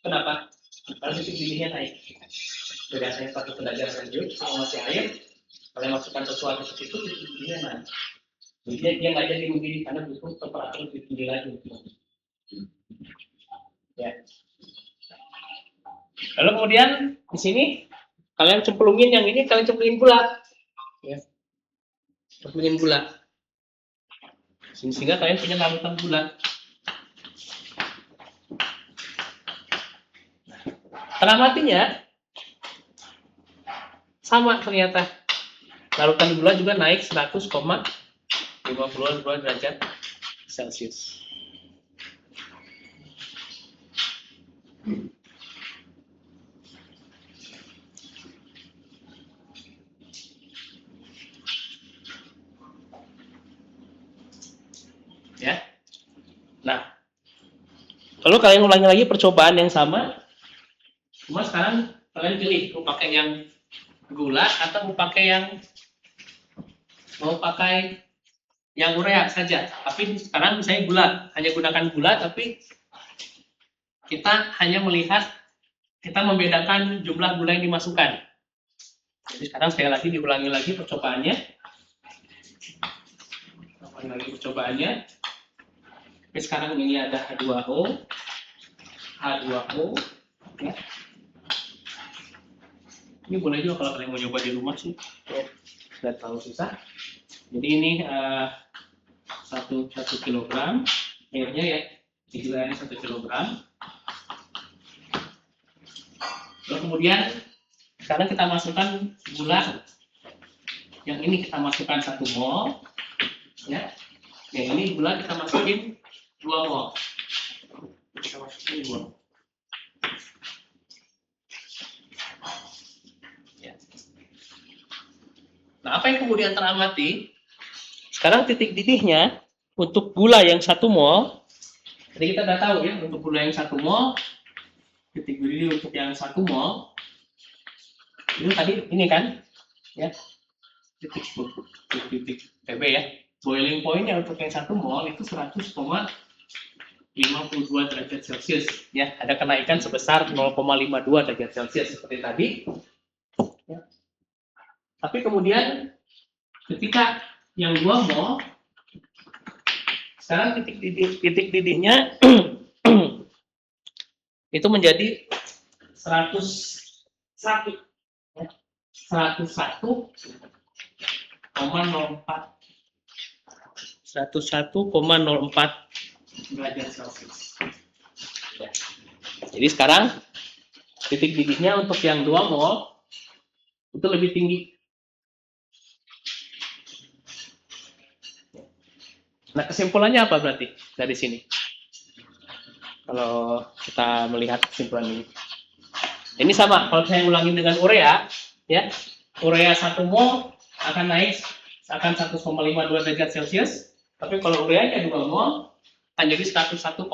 Kenapa? Karena titik didihnya naik. Dari asalnya 1 derajat Celcius, kalau masih air, kalian masukkan sesuatu ke situ, titik didihnya naik. Jadi dia nggak jadi mendidih karena butuh temperatur lebih tinggi lagi. Ya. Lalu kemudian di sini kalian cemplungin yang ini, kalian cemplungin gula, ya. Cemplungin gula, sehingga kalian punya larutan gula. Teramatinya sama ternyata, larutan gula juga naik 100,52 derajat Celcius. Ya. Nah, lalu kalian ulangi lagi percobaan yang sama. Cuma sekarang kalian pilih mau pakai yang gula atau mau pakai yang urea saja. Tapi sekarang misalnya gula, hanya gunakan gula, tapi kita hanya melihat, kita membedakan jumlah gula yang dimasukkan. Jadi sekarang sekali lagi diulangi lagi percobaannya. Oke, sekarang ini ada H2O, ya. Ini boleh juga kalau kalian mau coba di rumah sih, tidak terlalu susah. Jadi ini 1 kilogram airnya ya, ini 1 kilogram. Lalu kemudian sekarang kita masukkan gula, yang ini kita masukkan 1 mol, ya. Yang ini gula kita masukin 2 mol. Kita masukin 2. Nah, apa yang kemudian teramati? Sekarang titik didihnya untuk gula yang 1 mol. Jadi kita udah tahu ya, untuk gula yang 1 mol, titik didih untuk yang 1 mol. Itu tadi ini kan, ya, titik PB ya. Boiling pointnya untuk yang 1 mol itu 100,52 derajat Celcius. Ya, ada kenaikan sebesar 0,52 derajat Celcius seperti tadi. Ya. Tapi kemudian ketika yang 2 mol, sekarang titik didihnya itu menjadi 101 ya. 101,04 derajat Celcius. Ya. Jadi sekarang titik didihnya untuk yang 2 mol itu lebih tinggi. Nah, kesimpulannya apa berarti dari sini? Kalau kita melihat kesimpulan ini. Ini sama, kalau saya ulangin dengan urea, ya. Urea 1 mol akan naik akan 1,52 derajat Celcius, tapi kalau ureanya 2 mol akan jadi 101,04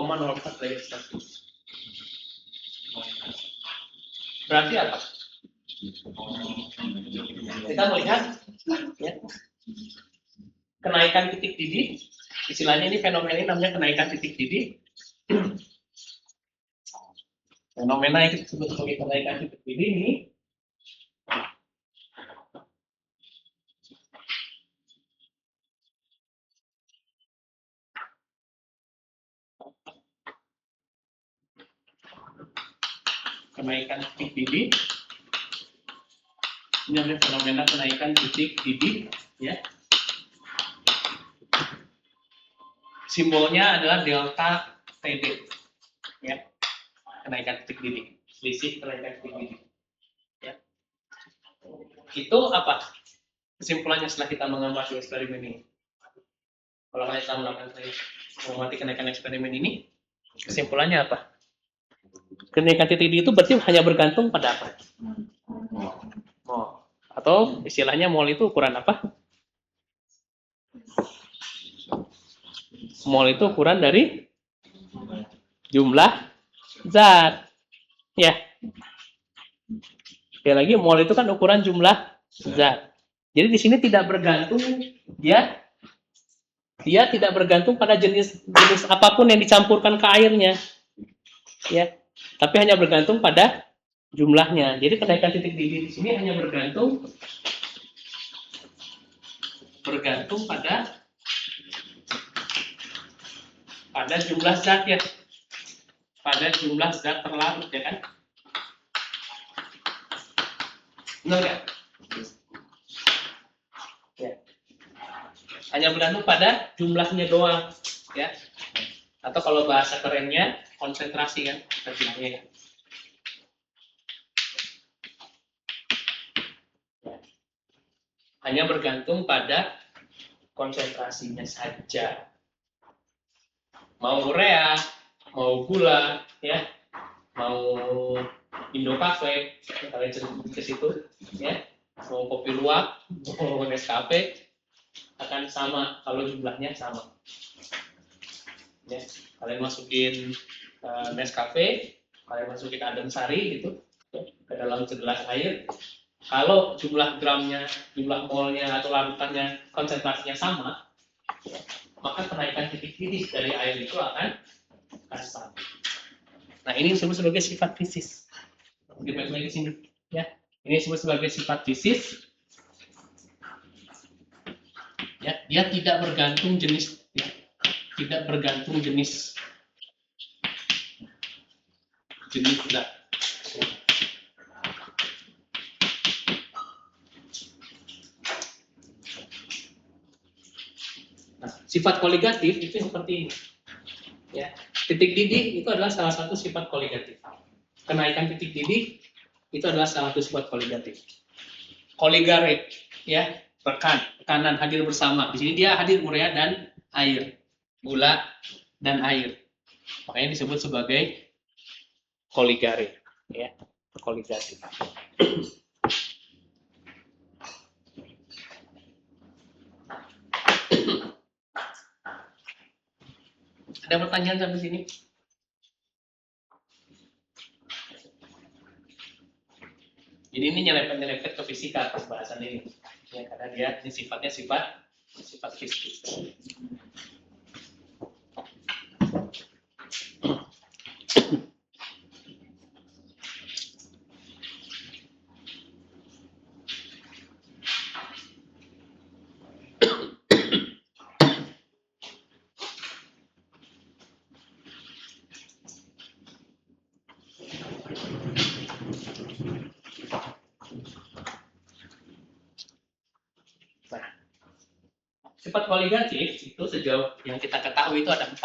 derajat Celcius. Berarti apa? Kita melihat ya, kenaikan titik didih, istilahnya ini fenomena ini namanya kenaikan titik didih. Fenomena yang kita sebut sebagai kenaikan titik didih ini kenaikan titik didih. Ini adalah fenomena kenaikan titik didih, ya. Simbolnya adalah delta TD, ya. Kenaikan titik didih, selisih kenaikan titik didih. Ya. Itu apa? Kesimpulannya setelah kita mengamati eksperimen ini. Kalau kita mengamati kenaikan eksperimen ini, kesimpulannya apa? Kenaikan titik didih itu berarti hanya bergantung pada apa? Mol. Atau istilahnya mol itu ukuran apa? Mol itu ukuran dari jumlah zat. Ya. Sekali lagi, mol itu kan ukuran jumlah zat. Jadi di sini tidak bergantung dia tidak bergantung pada jenis apapun yang dicampurkan ke airnya. Ya. Tapi hanya bergantung pada jumlahnya. Jadi kenaikan titik didih di sini hanya bergantung pada jumlah zat ya. Pada jumlah zat terlarut ya kan. Benar ya? Ya. Hanya bergantung pada jumlahnya doang ya. Atau kalau bahasa kerennya konsentrasi kan kita bilangnya kan. Hanya bergantung pada konsentrasinya saja. Mau urea, mau gula, ya, mau Indocafe, kalian cenderung ke situ, ya, mau kopi luwak, mau Nescafe, akan sama kalau jumlahnya sama. Ya, kalian masukin Nescafe, kalian masukin adem sari gitu ke dalam segelas air. Kalau jumlah gramnya, jumlah molnya atau larutannya konsentrasinya sama, maka kenaikan titik didih dari air itu akan sama. Nah, ini disebut sebagai sifat fisis. Kita lagi sini, ya. Ini disebut sebagai sifat fisis. Ya, dia tidak bergantung jenis, ya. Tidak bergantung jenis zat. Nah, sifat koligatif itu seperti ini. Ya, titik didih itu adalah salah satu sifat koligatif. Kenaikan titik didih itu adalah salah satu sifat koligatif. Koligare, ya, tekanan hadir bersama. Di sini dia hadir urea dan air, gula dan air. Makanya disebut sebagai koligare, ya, koligatif. Ada pertanyaan sampai sini? Jadi ini nyerempet-nyerempet ke fisika pembahasan ini. Ya, karena dia ini sifatnya sifat fisik. Nah, sifat koligatif itu sejauh yang kita ketahui itu ada 4.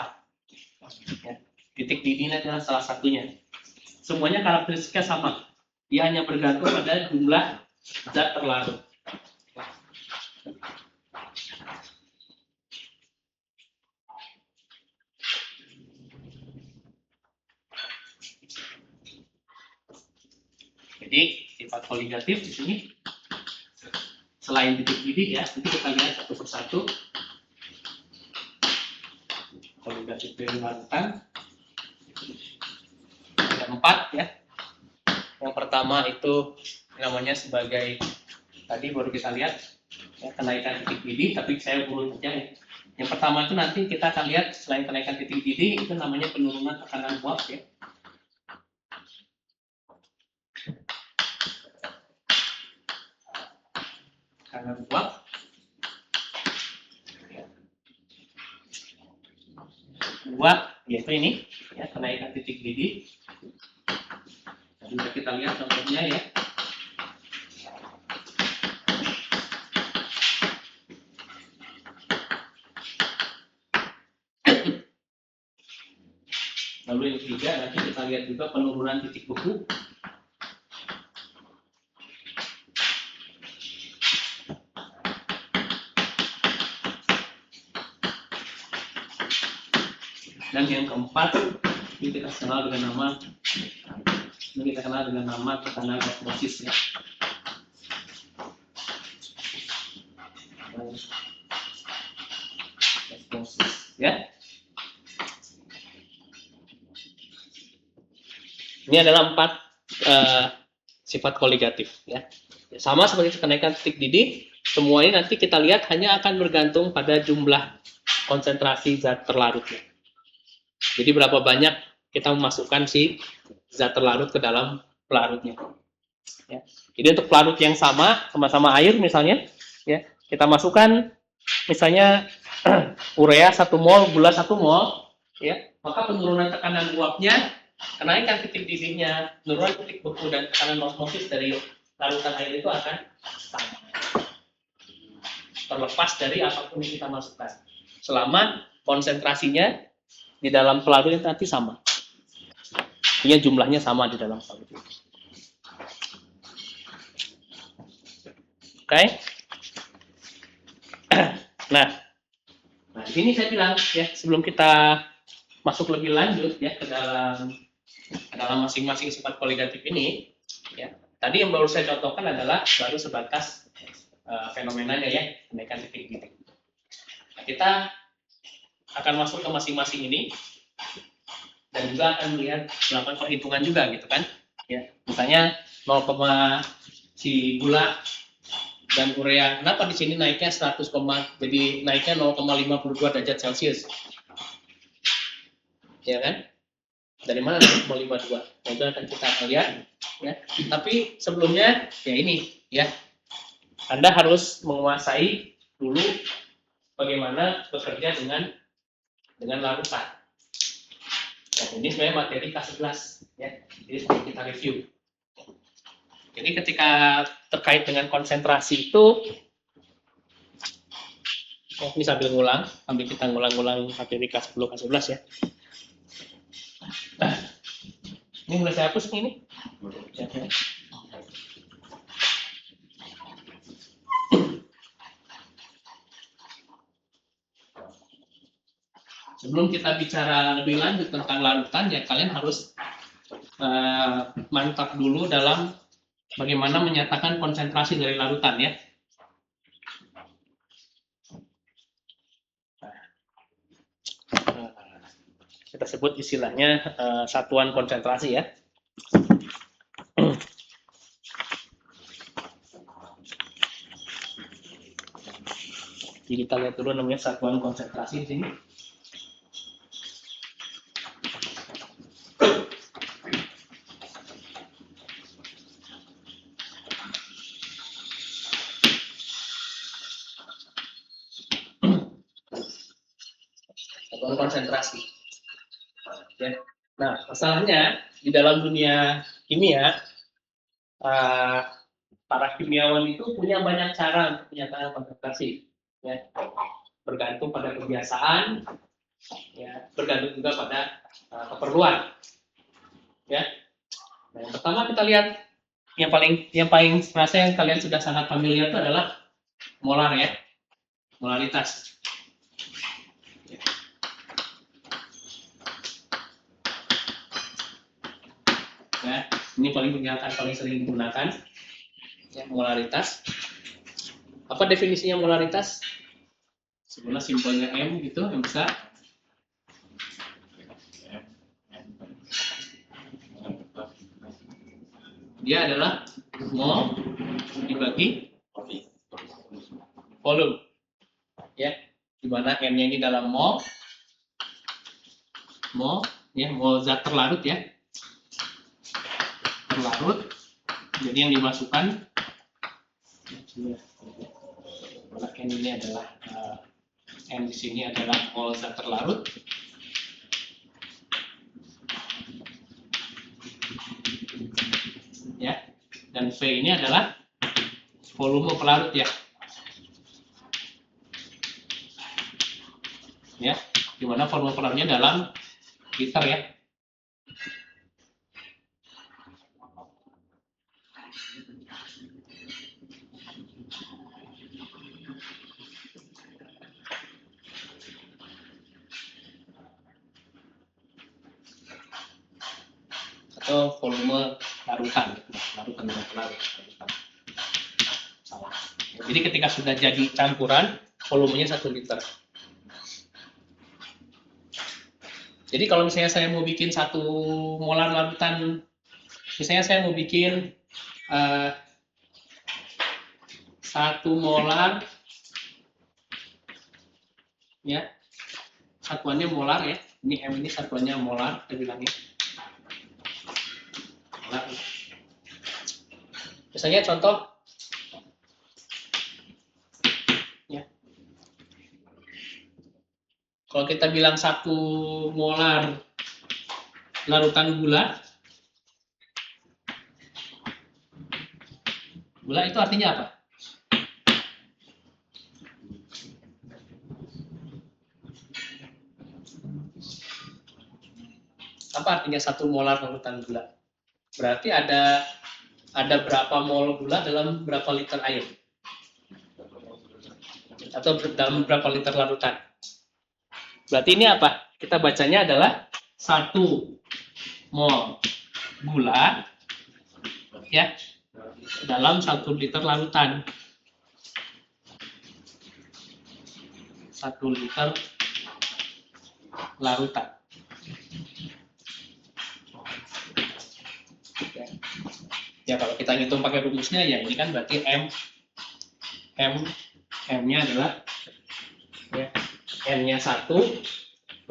Ya, titik didih adalah salah satunya. Semuanya karakteristiknya sama. Dia hanya bergantung pada jumlah zat terlarut. Jadi sifat koligatif di sini selain titik didih ya, nanti kita lihat satu persatu. Koligatif dari larutan ada 4 ya. Yang pertama itu namanya sebagai tadi baru kita lihat ya, kenaikan titik didih, tapi saya urut aja ya. Yang pertama itu nanti kita akan lihat selain kenaikan titik didih itu namanya penurunan tekanan uap ya. Tekanan uap. Uap yaitu ini ya, kenaikan titik didih. Bisa kita lihat contohnya ya. Lalu yang ketiga nanti kita lihat juga penurunan titik beku. Dan yang keempat ini kita kenal dengan nama tekanan osmosis ya. Osmosis ya. Ini adalah 4 sifat koligatif ya. Sama seperti kenaikan titik didih, semua ini nanti kita lihat hanya akan bergantung pada jumlah konsentrasi zat terlarutnya. Jadi berapa banyak kita memasukkan si zat terlarut ke dalam pelarutnya. Ya. Jadi untuk pelarut yang sama-sama air misalnya, ya kita masukkan misalnya urea 1 mol, gula 1 mol, ya maka penurunan tekanan uapnya, kenaikan titik didihnya, penurunan titik beku dan tekanan osmosis dari larutan air itu akan sama. Terlepas dari apapun yang kita masukkan, selama konsentrasinya di dalam pelarut itu nanti sama. Artinya jumlahnya sama di dalam pelarut itu. Oke. Nah, di sini saya bilang ya, sebelum kita masuk lebih lanjut ya ke dalam masing-masing sifat koligatif ini, ya. Tadi yang baru saya contohkan adalah baru sebatas fenomenanya ya, kenaikan titik didih. Nah, kita akan masuk ke masing-masing ini dan juga akan melakukan perhitungan juga gitu kan. Ya, misalnya 0, si gula dan urea, kenapa di sini naiknya 100, jadi naiknya 0,52 derajat Celcius, ya kan? Dari mana 0,52? Nah, itu akan kita lihat, ya. Tapi sebelumnya, ya ini, ya, Anda harus menguasai dulu bagaimana bekerja dengan larutan. Nah, ini sebenarnya materi K11, ya. Jadi sebelum kita review. Jadi ketika terkait dengan konsentrasi itu, ini sambil kita ngulang-ngulang materi K10, K11 ya. Nah, ini mulai saya hapus ini. Ya. Sebelum kita bicara lebih lanjut tentang larutan, ya kalian harus mantap dulu dalam bagaimana menyatakan konsentrasi dari larutan ya. Kita sebut istilahnya satuan konsentrasi ya. Jadi kita lihat dulu namanya satuan konsentrasi di sini. Satuan konsentrasi. Ya. Nah, masalahnya di dalam dunia kimia, para kimiawan itu punya banyak cara untuk menyatakan konsentrasi. Ya. Bergantung pada kebiasaan, ya, bergantung juga pada keperluan. Ya. Nah, yang pertama kita lihat yang paling rasa yang kalian sudah sangat familiar itu adalah molar ya, molaritas. Ya, ini paling sering digunakan ya, molaritas. Apa definisinya molaritas? Sebenarnya simpelnya M gitu yang besar. Dia adalah mol dibagi volume. Ya, di mana M-nya ini dalam mol, ya, mol zat terlarut ya, terlarut. Jadi yang dimasukkan, N ini adalah M di sini adalah mol zat terlarut. Ya, dan V ini adalah volume pelarut ya. Ya, di mana volume pelarutnya dalam liter ya. Atau volume larutan, larutan dengan pelarut. Salah. Jadi ketika sudah jadi campuran, volumenya 1 liter. Jadi kalau misalnya saya mau bikin 1 molar larutan, misalnya saya mau bikin 1 molar, ya, satuannya molar ya. Ini M ini satuannya molar, kita bilangnya. Molar. Misalnya contoh, ya. Kalau kita bilang 1 molar larutan gula, gula itu artinya apa? Apa artinya 1 molar larutan gula? Berarti ada berapa mol gula dalam berapa liter air? Atau dalam berapa liter larutan? Berarti ini apa? Kita bacanya adalah 1 mol gula ya dalam 1 liter larutan. 1 liter larutan. Ya kalau kita ngitung pakai rumusnya ya ini kan berarti M-nya adalah ya, N-nya 1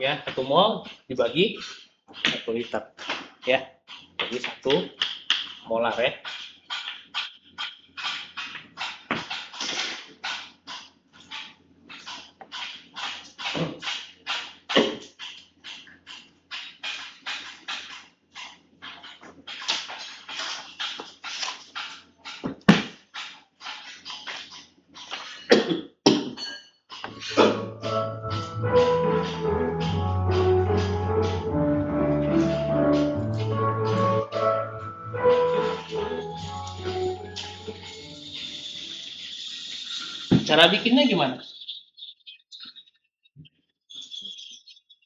ya, 1 mol dibagi 1 liter ya. Jadi 1 molar ya. Cara bikinnya gimana?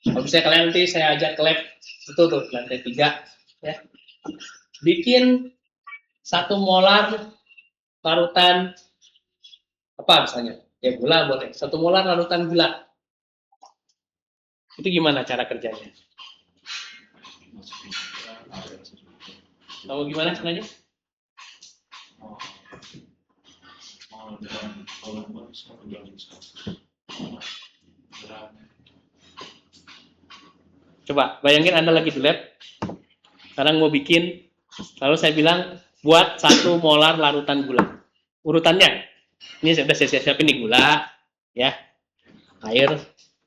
Kalau misalnya kalian nanti saya ajak ke lab, itu tuh lantai 3 ya. Bikin 1 molar larutan apa misalnya? Ya gula boleh. 1 molar larutan gula. Itu gimana cara kerjanya? Tahu gimana caranya? Coba bayangin Anda lagi di lab, sekarang mau bikin, lalu saya bilang buat 1 molar larutan gula. Urutannya, ini sudah saya siapin nih gula, ya, air,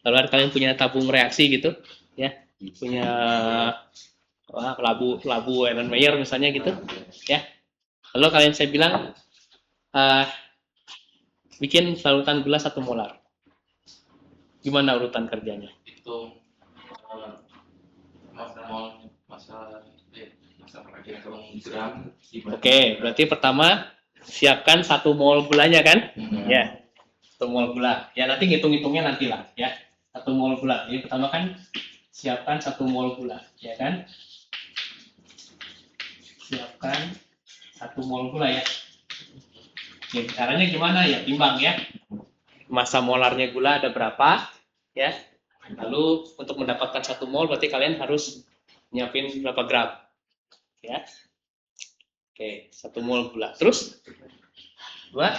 lalu kalian punya tabung reaksi gitu, ya, punya labu Erlenmeyer misalnya gitu, ya. Lalu kalian saya bilang bikin larutan gula 1 molar. Gimana urutan kerjanya? Itu masa gram. Oke, berarti pertama siapkan 1 mol gulanya kan? Ya, 1 mol gula. Ya nanti ngitung-ngitungnya nanti lah ya. 1 mol gula. Jadi pertama kan siapkan 1 mol gula, ya kan? Siapkan 1 mol gula ya. Jadi caranya gimana ya? Timbang ya. Massa molarnya gula ada berapa? Ya. Lalu untuk mendapatkan 1 mol berarti kalian harus nyiapin berapa gram? Ya. Oke, 1 mol gula. Terus 2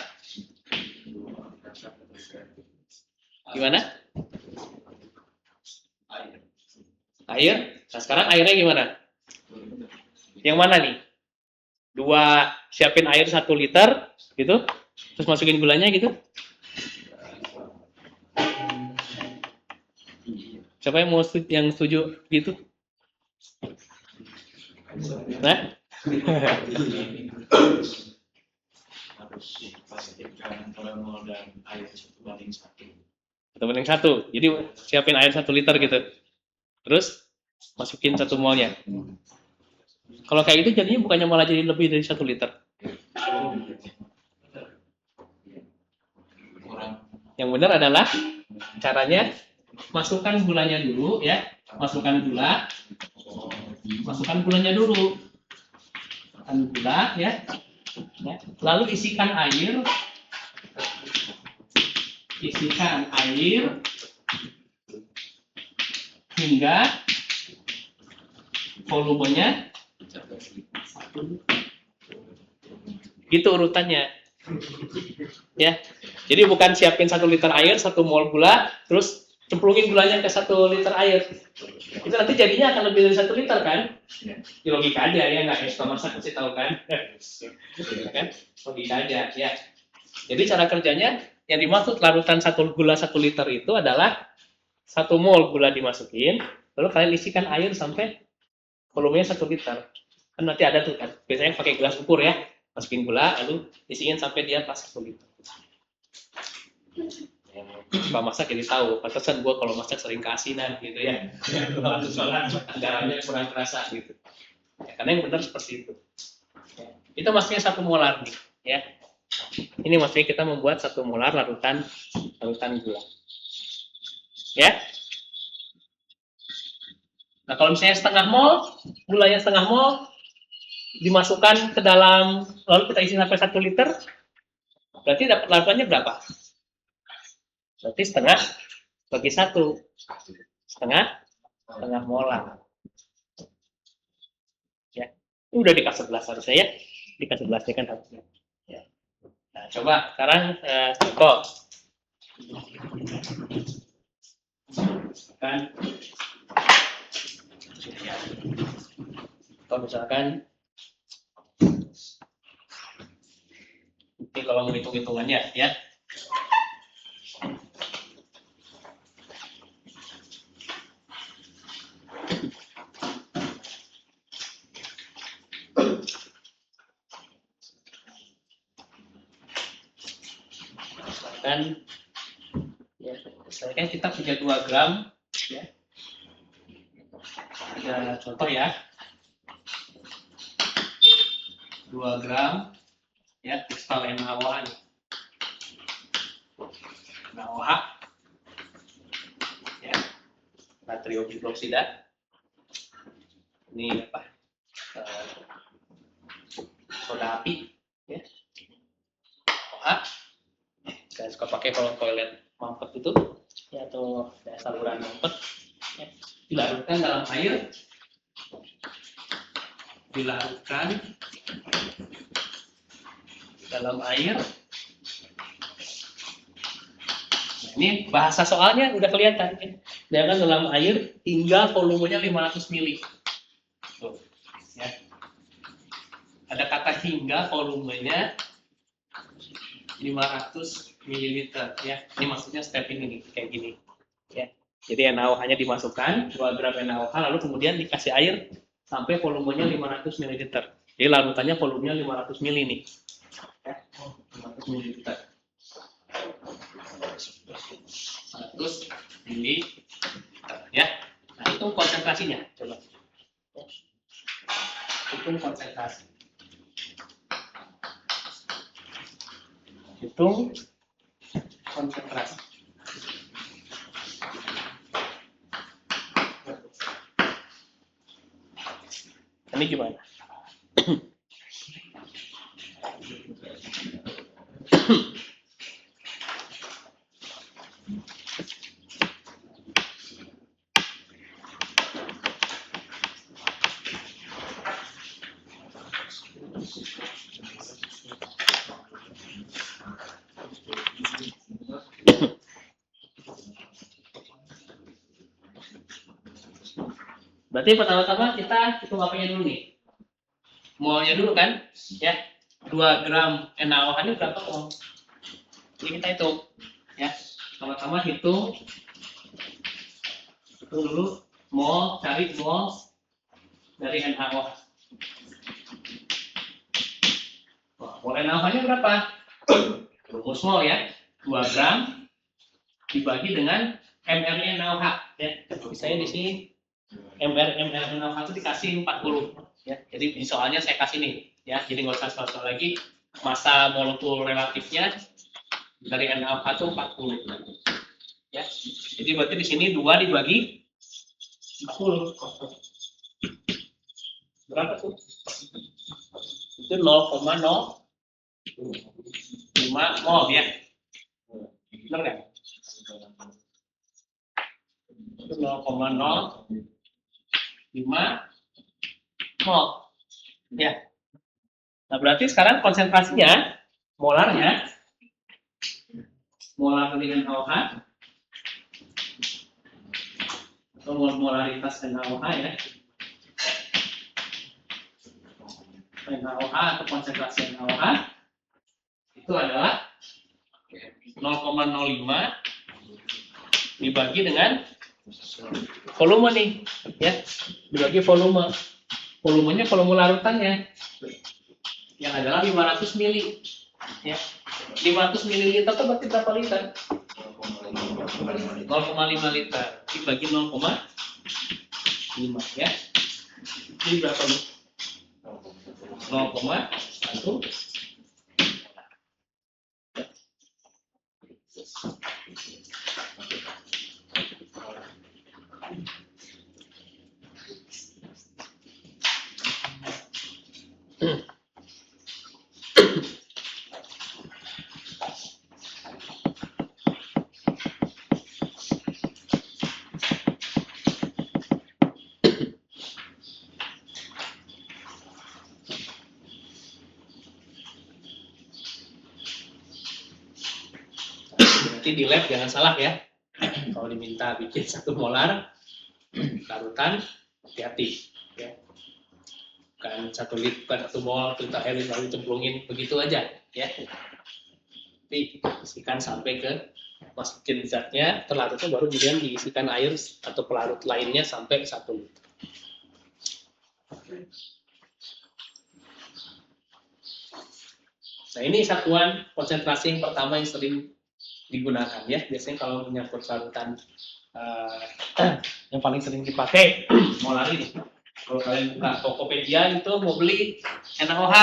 gimana? Air. Nah, sekarang airnya gimana? Yang mana nih? 2 siapin air 1 liter gitu. Terus masukin gulanya gitu. Siapa yang mau setuju gitu? Nah? Harus pastikan mol dan air 1:1. 1:1. Jadi siapin air 1 liter gitu. Terus masukin 1 molnya. Kalau kayak gitu jadinya bukannya malah jadi lebih dari 1 liter. Yang benar adalah caranya masukkan gulanya dulu ya. Masukkan gulanya dulu. Masukkan gula ya. Lalu isikan air. Hingga volumenya 1. Gitu urutannya. Ya. Jadi bukan siapin 1 liter air, 1 mol gula, terus cemplungin gulanya ke 1 liter air. Itu nanti jadinya akan lebih dari 1 liter kan? Di logika aja ya, nggak suka masak pasti tahu kan? Kan? Logika aja ya. Jadi cara kerjanya yang dimaksud larutan 1 gula 1 liter itu adalah 1 mol gula dimasukin, lalu kalian isikan air sampai volumenya 1 liter. Kan nanti ada tuh kan, biasanya pakai gelas ukur ya, masukin gula, lalu isiin sampai dia pas 1 liter. Suka masak jadi tahu, pantesan gue kalau masak sering keasinan gitu ya. Soalnya garamnya kurang terasa gitu. Ya, karena yang benar seperti itu. Itu maksudnya 1 molar nih, ya. Ini maksudnya kita membuat 1 molar larutan gula. Ya. Nah, kalau misalnya setengah mol, gulanya setengah mol dimasukkan ke dalam, lalu kita isi sampai 1 liter, berarti dapat larutannya berapa? Berarti setengah bagi 1, setengah molar. Ya, ini udah di kelas 11 harusnya ya, di kelas 11 kan harusnya. Ya. Nah, coba sekarang contoh. Misalkan ini kalau mau hitung-hitungannya ya. Misalkan kita punya 2 gram ya. Ada contoh ya. 2 gram ya kristal NaOH nih. NaOH ya. Natrium hidroksida. Ini apa? Soda api ya. OH. Saya suka pakai kalau toilet mampet itu ya, atau saluran mampet ya. Dilarutkan dalam air dilarutkan dalam air. Nah, ini bahasa soalnya udah kelihatan ya. Diamkan dalam air hingga volumenya 500 mili. Tuh, ya. Ada kata hingga volumenya 500 ml ya. Ini maksudnya step ini nih, kayak gini. Ya. Jadi NaOH-nya dimasukkan 2 gram NaOH lalu kemudian dikasih air sampai volumenya 500 ml. Jadi larutannya volumenya 500 ml nih. Ya, 500 ml. 100 ml ya. Nah, itu konsentrasinya. Coba. Hitung konsentrasi. Hitung konsentrasi. Ini gimana? Berarti pertama-tama kita hitung apanya dulu nih? Molnya dulu kan? Ya. 2 gram NaOH ini berapa mol? Jadi kita hitung. Ya. Pertama-tama hitung dulu mol, cari mol dari NaOH. Wah, mol NaOH-nya berapa? Rumus mol ya. 2 gram dibagi dengan mR-nya NaOH. Ya. Misalnya di sini MR NaOH itu dikasih 40 ya. Jadi di soalnya saya kasih nih ya. Jadi nggak usah soal lagi. Massa molekul relatifnya dari NaOH itu 40 ya. Jadi berarti di sini 2 dibagi 40 berapa tuh? Itu 0,05 mol ya. Benar nggak? Itu 0,05 mol ya. Nah berarti sekarang konsentrasinya molarnya molar dengan NaOH atau molaritas NaOH ya. NaOH atau konsentrasi NaOH itu adalah 0,05 dibagi dengan volume nih ya, dibagi volumenya volume larutannya yang adalah 500 mili ya. 500 ml itu berarti berapa liter? 0,5 liter dibagi 0,5 ya. Jadi berapa nih? 0,1. Nanti di lab jangan salah ya. Kalau diminta bikin 1 molar larutan, hati-hati ya. Bukan 1 liter, bukan 1 mol kita air lalu cemplungin begitu aja ya. Tapi isikan sampai ke masukin zatnya, terlarutnya baru kemudian diisikan air atau pelarut lainnya sampai 1 liter. Nah ini satuan konsentrasi yang pertama yang sering digunakan ya. Biasanya kalau menyangkut larutan yang paling sering dipakai molar ini. Kalau kalian buka Tokopedia itu mau beli NaOH,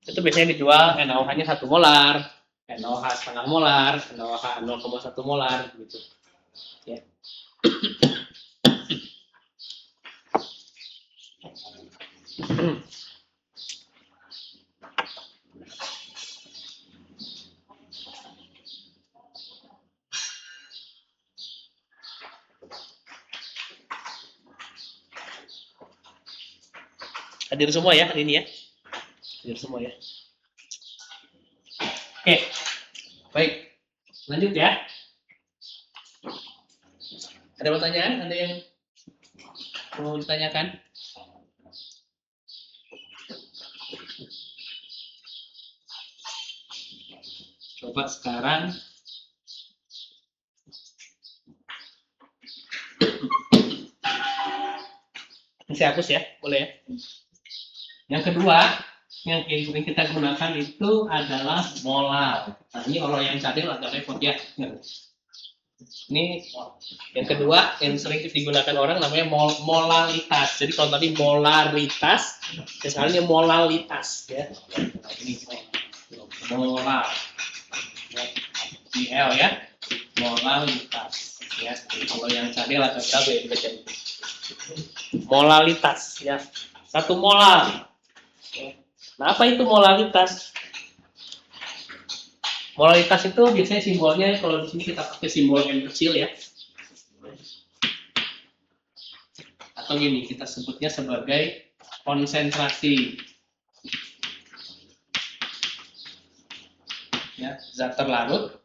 itu biasanya dijual NaOH-nya 1 molar, NaOH setengah molar, NaOH 0,1 molar gitu. Ya. Hadir semua ya hari ini ya. Hadir semua ya. Oke. Baik. Lanjut ya. Ada pertanyaan? Ada yang mau ditanyakan? Coba sekarang saya hapus ya, boleh ya. Yang kedua, yang kita gunakan itu adalah molar. Nah, ini kalau yang cadel agak repot ya. Ini yang kedua yang sering digunakan orang namanya molalitas. Jadi kalau tadi molaritas, sekarang ini molalitas ya. Ini molar. ML ya, molalitas ya. Kalau yang cadel agak beda baca. Molalitas ya. 1 molar. Nah, apa itu molalitas? Molalitas itu biasanya simbolnya kalau di sini kita pakai simbol M kecil ya. Atau gini, kita sebutnya sebagai konsentrasi. Ya, zat terlarut.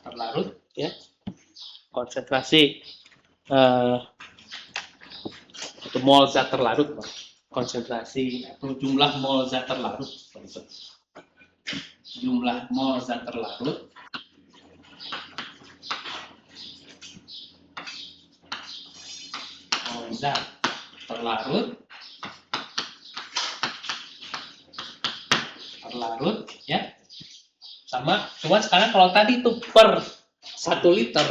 Terlarut ya. Konsentrasi atau mol zat terlarut, konsentrasi atau jumlah mol zat terlarut, jumlah mol zat terlarut mol zat terlarut ya, sama. Cuma sekarang kalau tadi itu per 1 liter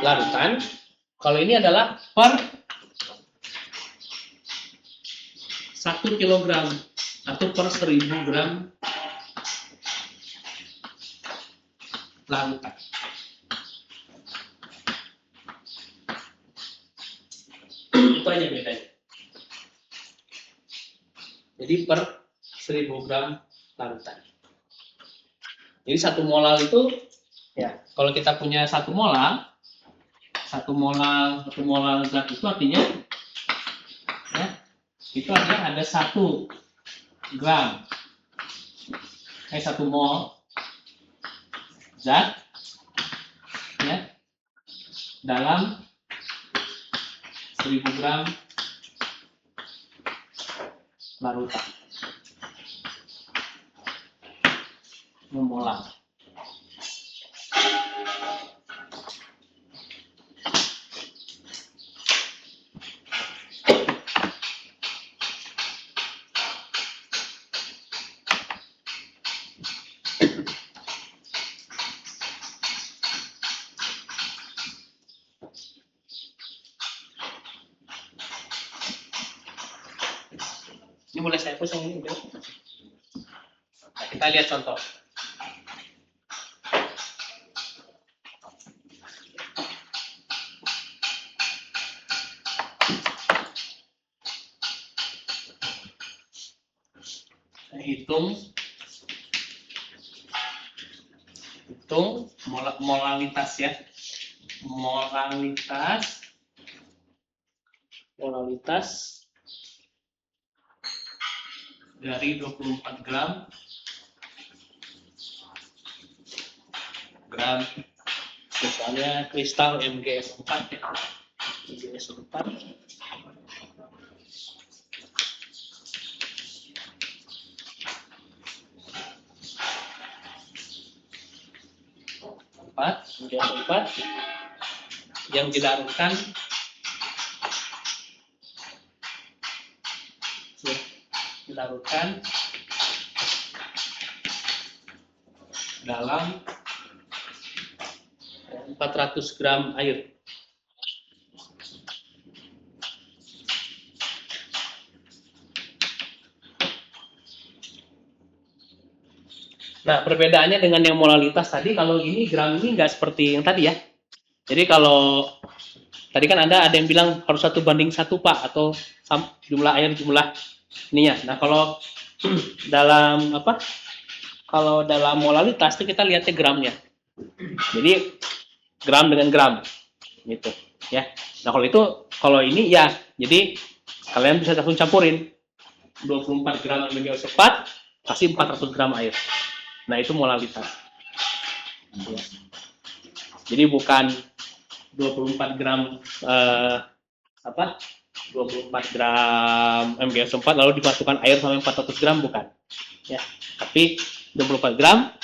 larutan, kalau ini adalah per 1 kilogram atau per 1000 gram larutan. Itu aja bedanya. Jadi per 1000 gram larutan. Jadi 1 molar itu ya, kalau kita punya 1 molar zat itu artinya ya, itu artinya ada 1 gram 1 mol zat ya dalam 1000 gram larutan. Molar. Ini boleh saya hapus yang ini. Nah, kita lihat contoh. Hitung molalitas ya, molalitas dari 24 gram misalnya kristal MgS4 ya, MgS4 yang dilarutkan dalam 400 gram air. Nah, perbedaannya dengan yang molalitas tadi, kalau ini gram ini nggak seperti yang tadi ya. Jadi kalau tadi kan ada yang bilang harus 1:1 Pak, atau jumlah air jumlah ininya. Nah, kalau dalam kalau dalam molalitas itu kita lihatnya gramnya. Jadi gram dengan gram gitu. Ya. Nah, kalau ini ya, jadi kalian bisa langsung campurin 24 gram MgO4 kasih 400 gram air. Nah, itu molalitas. Jadi bukan 24 gram 24 gram MgS4 lalu dimasukkan air sampai 400 gram, bukan ya, tapi 24 gram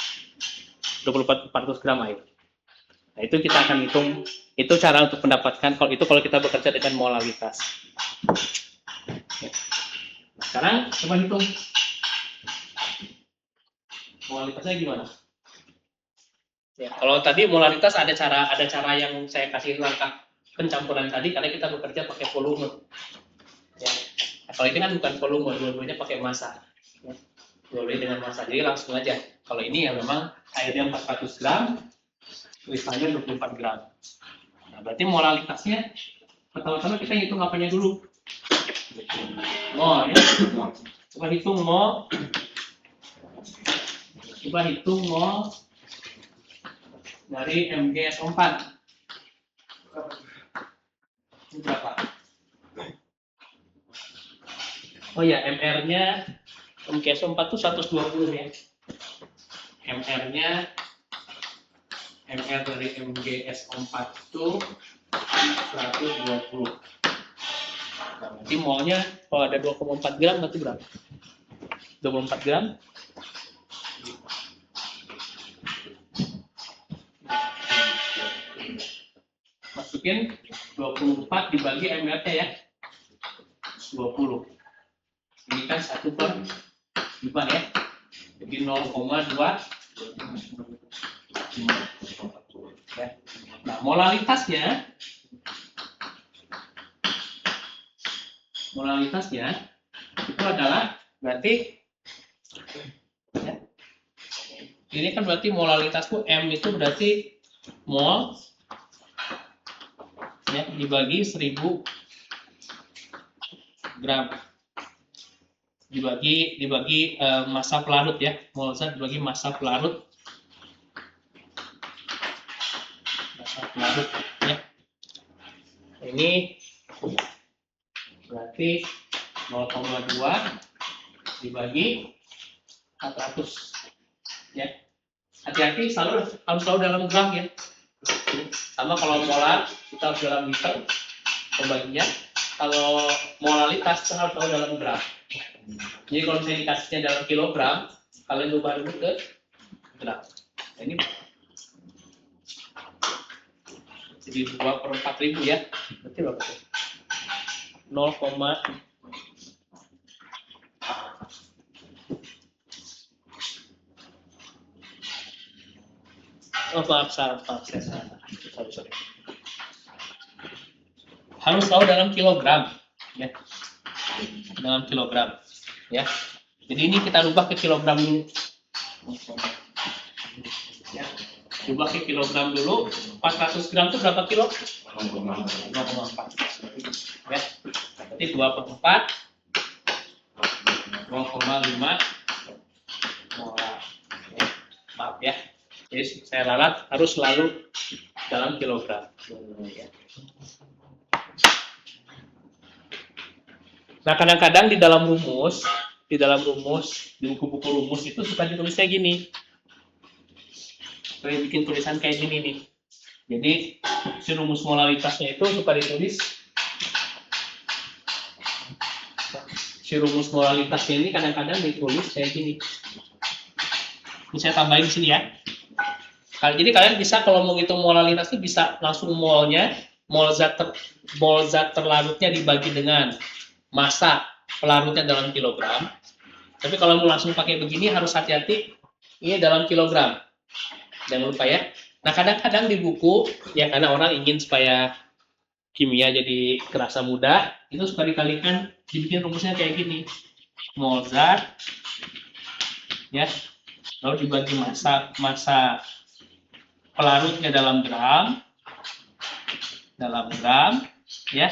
400 gram air. Nah, itu kita akan hitung, itu cara untuk mendapatkan kalau kita bekerja dengan molalitas. Nah, sekarang coba hitung molalitasnya gimana ya. Kalau tadi molalitas ada cara yang saya kasih langkah pencampuran tadi karena kita bekerja pakai volume ya. Nah, kalau ini kan bukan volume, dua-duanya pakai massa ya. Dua-duanya dengan massa, jadi langsung aja. Kalau ini ya memang airnya 400 gram, tulisannya 24 gram. Nah, berarti molalitasnya pertama-tama kita hitung apanya dulu. Mol ya. Coba hitung mol. Coba hitung mol dari MgSO4. Ini berapa? Oh ya, MR-nya MgSO4 itu 120 ya. MR dari MgSO4 itu 120. Nah, nanti molnya kalau ada 2,4 gram nanti berapa? 24 gram masukin 24 dibagi MR-nya ya 20. Ini kan 1/5 ya, jadi 0,2 ya. Nah, molalitasnya itu adalah berarti ya, ini kan berarti molalitasku M itu berarti mol ya dibagi 1000 gram dibagi massa pelarut ya, mol zat dibagi massa pelarut ya. Ini berarti 0,2 dibagi 400 ya. Hati-hati harus selalu dalam gram ya. Sama kalau molar kita harus dalam liter pembaginya. Kalau molalitas kita harus selalu dalam gram. Jadi kalau misalnya dikasihnya dalam kilogram, kalian ubah dulu ke gram. Nah, ini jadi 2/4000 ya. Berarti berapa? 0, maaf, saya salah. Sorry. Harus tahu dalam kilogram, ya. Dalam kilogram, ya. Jadi ini kita rubah ke kilogram dulu. Ya. Rubah ke kilogram dulu. 400 gram itu berapa kilo? 0,4. Ya. Berarti 2/4. 0,5 molar. Ya. Maaf ya. Jadi saya ralat harus selalu dalam kilogram. Nah, kadang-kadang di dalam rumus, di buku-buku rumus itu suka ditulisnya gini. Saya bikin tulisan kayak gini nih. Jadi si rumus molalitasnya itu suka ditulis. Si rumus molalitasnya ini kadang-kadang ditulis kayak gini. Ini saya tambahin di sini ya. Jadi kalian bisa kalau mau ngitung molalitas itu bisa langsung molnya, mol zat terlarutnya dibagi dengan massa pelarutnya dalam kilogram. Tapi kalau mau langsung pakai begini harus hati-hati, ini dalam kilogram. Jangan lupa ya. Nah, kadang-kadang di buku ya karena orang ingin supaya kimia jadi kerasa mudah, itu suka dikalikan, dibikin rumusnya kayak gini. Mol zat ya, lalu dibagi massa pelarutnya dalam gram ya,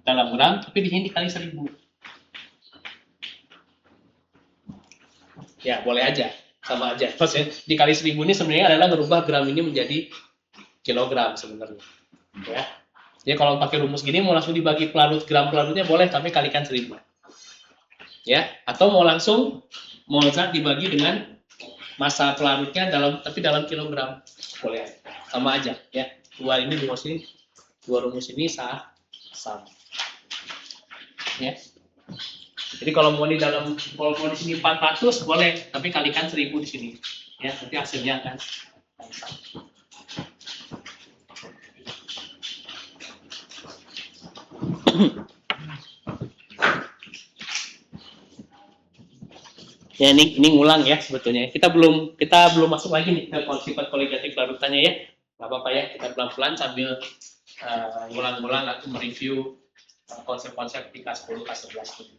dalam gram, tapi di sini dikali 1000 ya, boleh aja, sama aja. Maksudnya dikali 1000 ini sebenarnya adalah merubah gram ini menjadi kilogram sebenarnya ya. Ya kalau pakai rumus gini mau langsung dibagi pelarut gram pelarutnya boleh, tapi kalikan 1000. Ya, atau mau langsung zat dibagi dengan massa pelarutnya dalam kilogram. Boleh. Sama aja ya. Dua rumus ini sama. Ya. Jadi kalau mau di sini 400 boleh, tapi kalikan 1000 di sini. Ya, nanti hasilnya akan sama. Ya ini ngulang ya sebetulnya. Kita belum masuk lagi nih ke sifat koligatif larutannya ya. Nggak apa-apa ya, kita pelan-pelan sambil ngulang-ngulang atau mereview konsep-konsep di K10, K11 ini.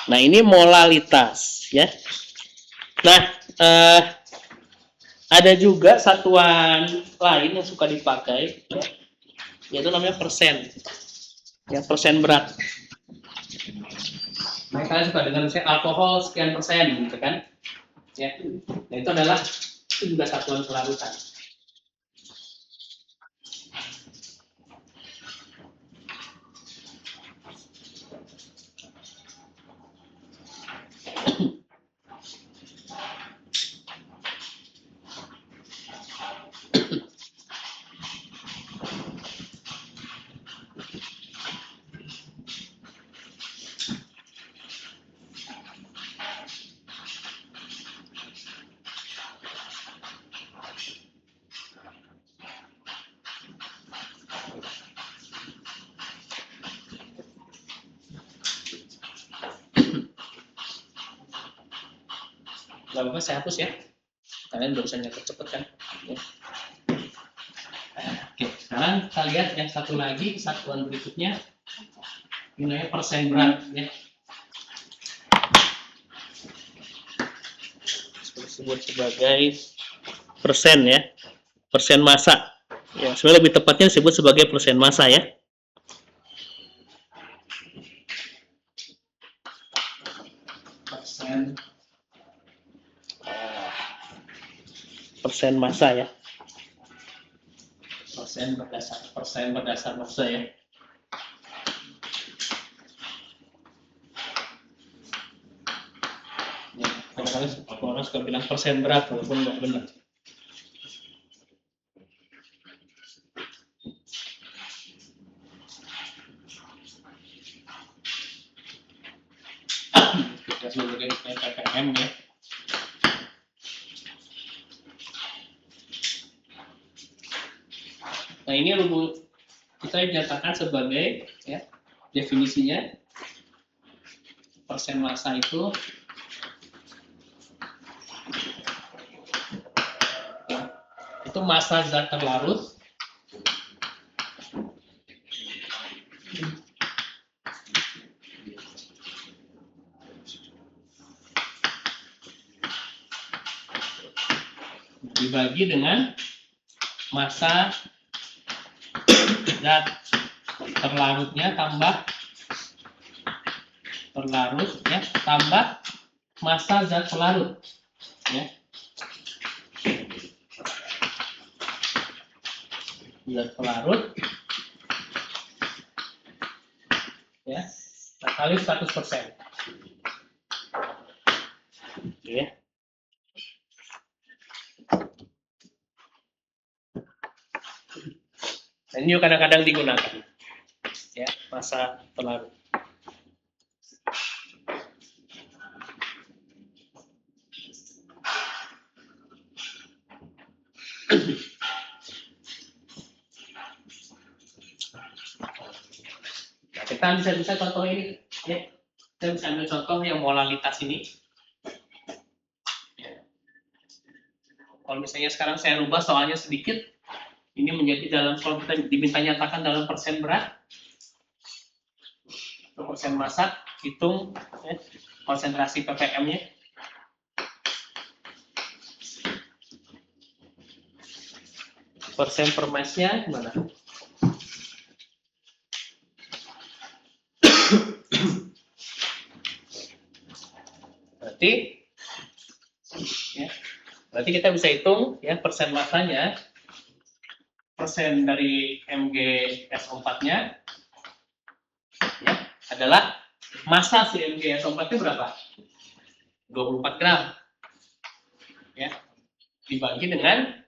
Nah ini molalitas ya. Nah ada juga satuan lain yang suka dipakai, ya, yaitu namanya persen. Ya, persen berat. Nah, kalian suka dengar misalnya alkohol sekian persen, gitu kan? Ya, nah, itu juga satuan kelarutan. Gak apa-apa, saya hapus ya. Kalian barusan nyatet cepet kan? Ya. Oke, sekarang kita lihat yang satu lagi, satuan berikutnya. Ini namanya persen berat ya. Disebut sebagai persen ya. Persen massa. Ya, sebenarnya lebih tepatnya disebut sebagai persen massa ya. Persen massa ya. Persen berdasar massa ya. Ya, kadang-kadang orang suka bilang persen berat walaupun nggak benar. Kita sebagai ppm ya. Nah ini kita dinyatakan sebagai ya, definisinya persen massa itu ya, itu massa zat terlarut dibagi dengan massa zat terlarutnya tambah massa zat pelarut ya. Zat pelarut ya kali 100% ya. Dan ini kadang-kadang digunakan ya, massa pelarut. Nah, kita bisa contoh ini ya. Kita bisa ambil contoh yang molalitas ini. Kalau misalnya sekarang saya rubah soalnya sedikit, ini menjadi kalau kita diminta nyatakan dalam persen berat, atau persen massa, hitung ya, konsentrasi ppm-nya. Persen per mass-nya gimana? Berarti ya, Berarti kita bisa hitung ya persen masanya, persen dari Mg SO4-nya ya, adalah massa si Mg SO4-nya berapa? 24 gram. Ya. Dibagi dengan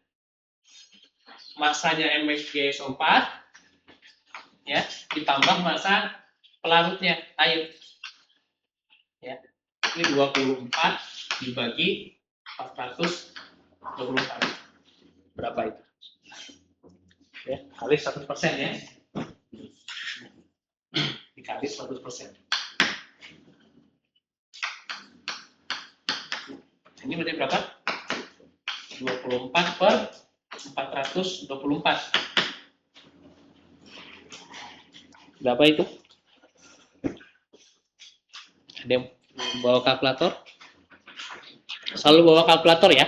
massanya Mg SO4 ya, ditambah massa pelarutnya air. Ya. Ini 24 dibagi 424. Berapa itu? Ya, kali 100% ya. Dikali 100%. Ini berarti berapa? 24 per 424. Berapa itu? Ada yang bawa kalkulator? Selalu bawa kalkulator ya.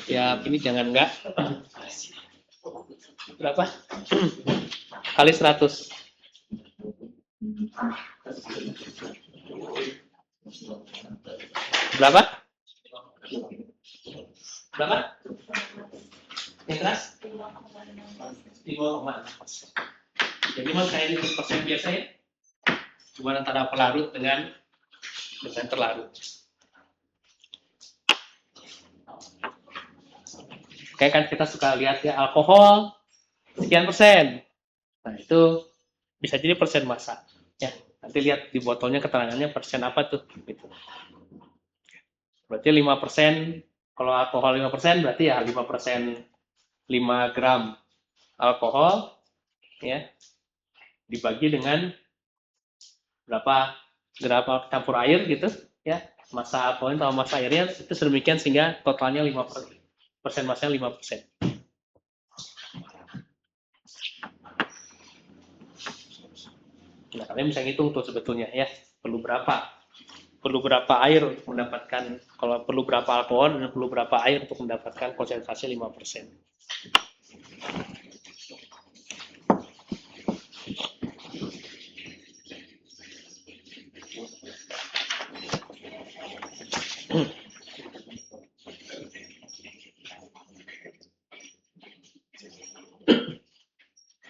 Ya, ini jangan enggak. Berapa? Kali 100. Berapa? Berapa? Yang keras? 5,6. Jadi mas kayak ini persen biasa ya. Cuma antara pelarut dengan terlarut. Kayak kan kita suka lihat ya alkohol sekian persen. Nah itu bisa jadi persen massa. Ya nanti lihat di botolnya keterangannya persen apa tuh. Gitu. Berarti 5%. Kalau alkohol 5% berarti ya 5%, 5 gram alkohol ya dibagi dengan berapa campur air gitu ya, massa alkoholnya sama massa airnya itu sedemikian sehingga totalnya 5%, massanya 5%. Nah kalian bisa ngitung tuh sebetulnya ya perlu berapa air untuk mendapatkan, kalau perlu berapa alkohol dan perlu berapa air untuk mendapatkan konsentrasi 5%.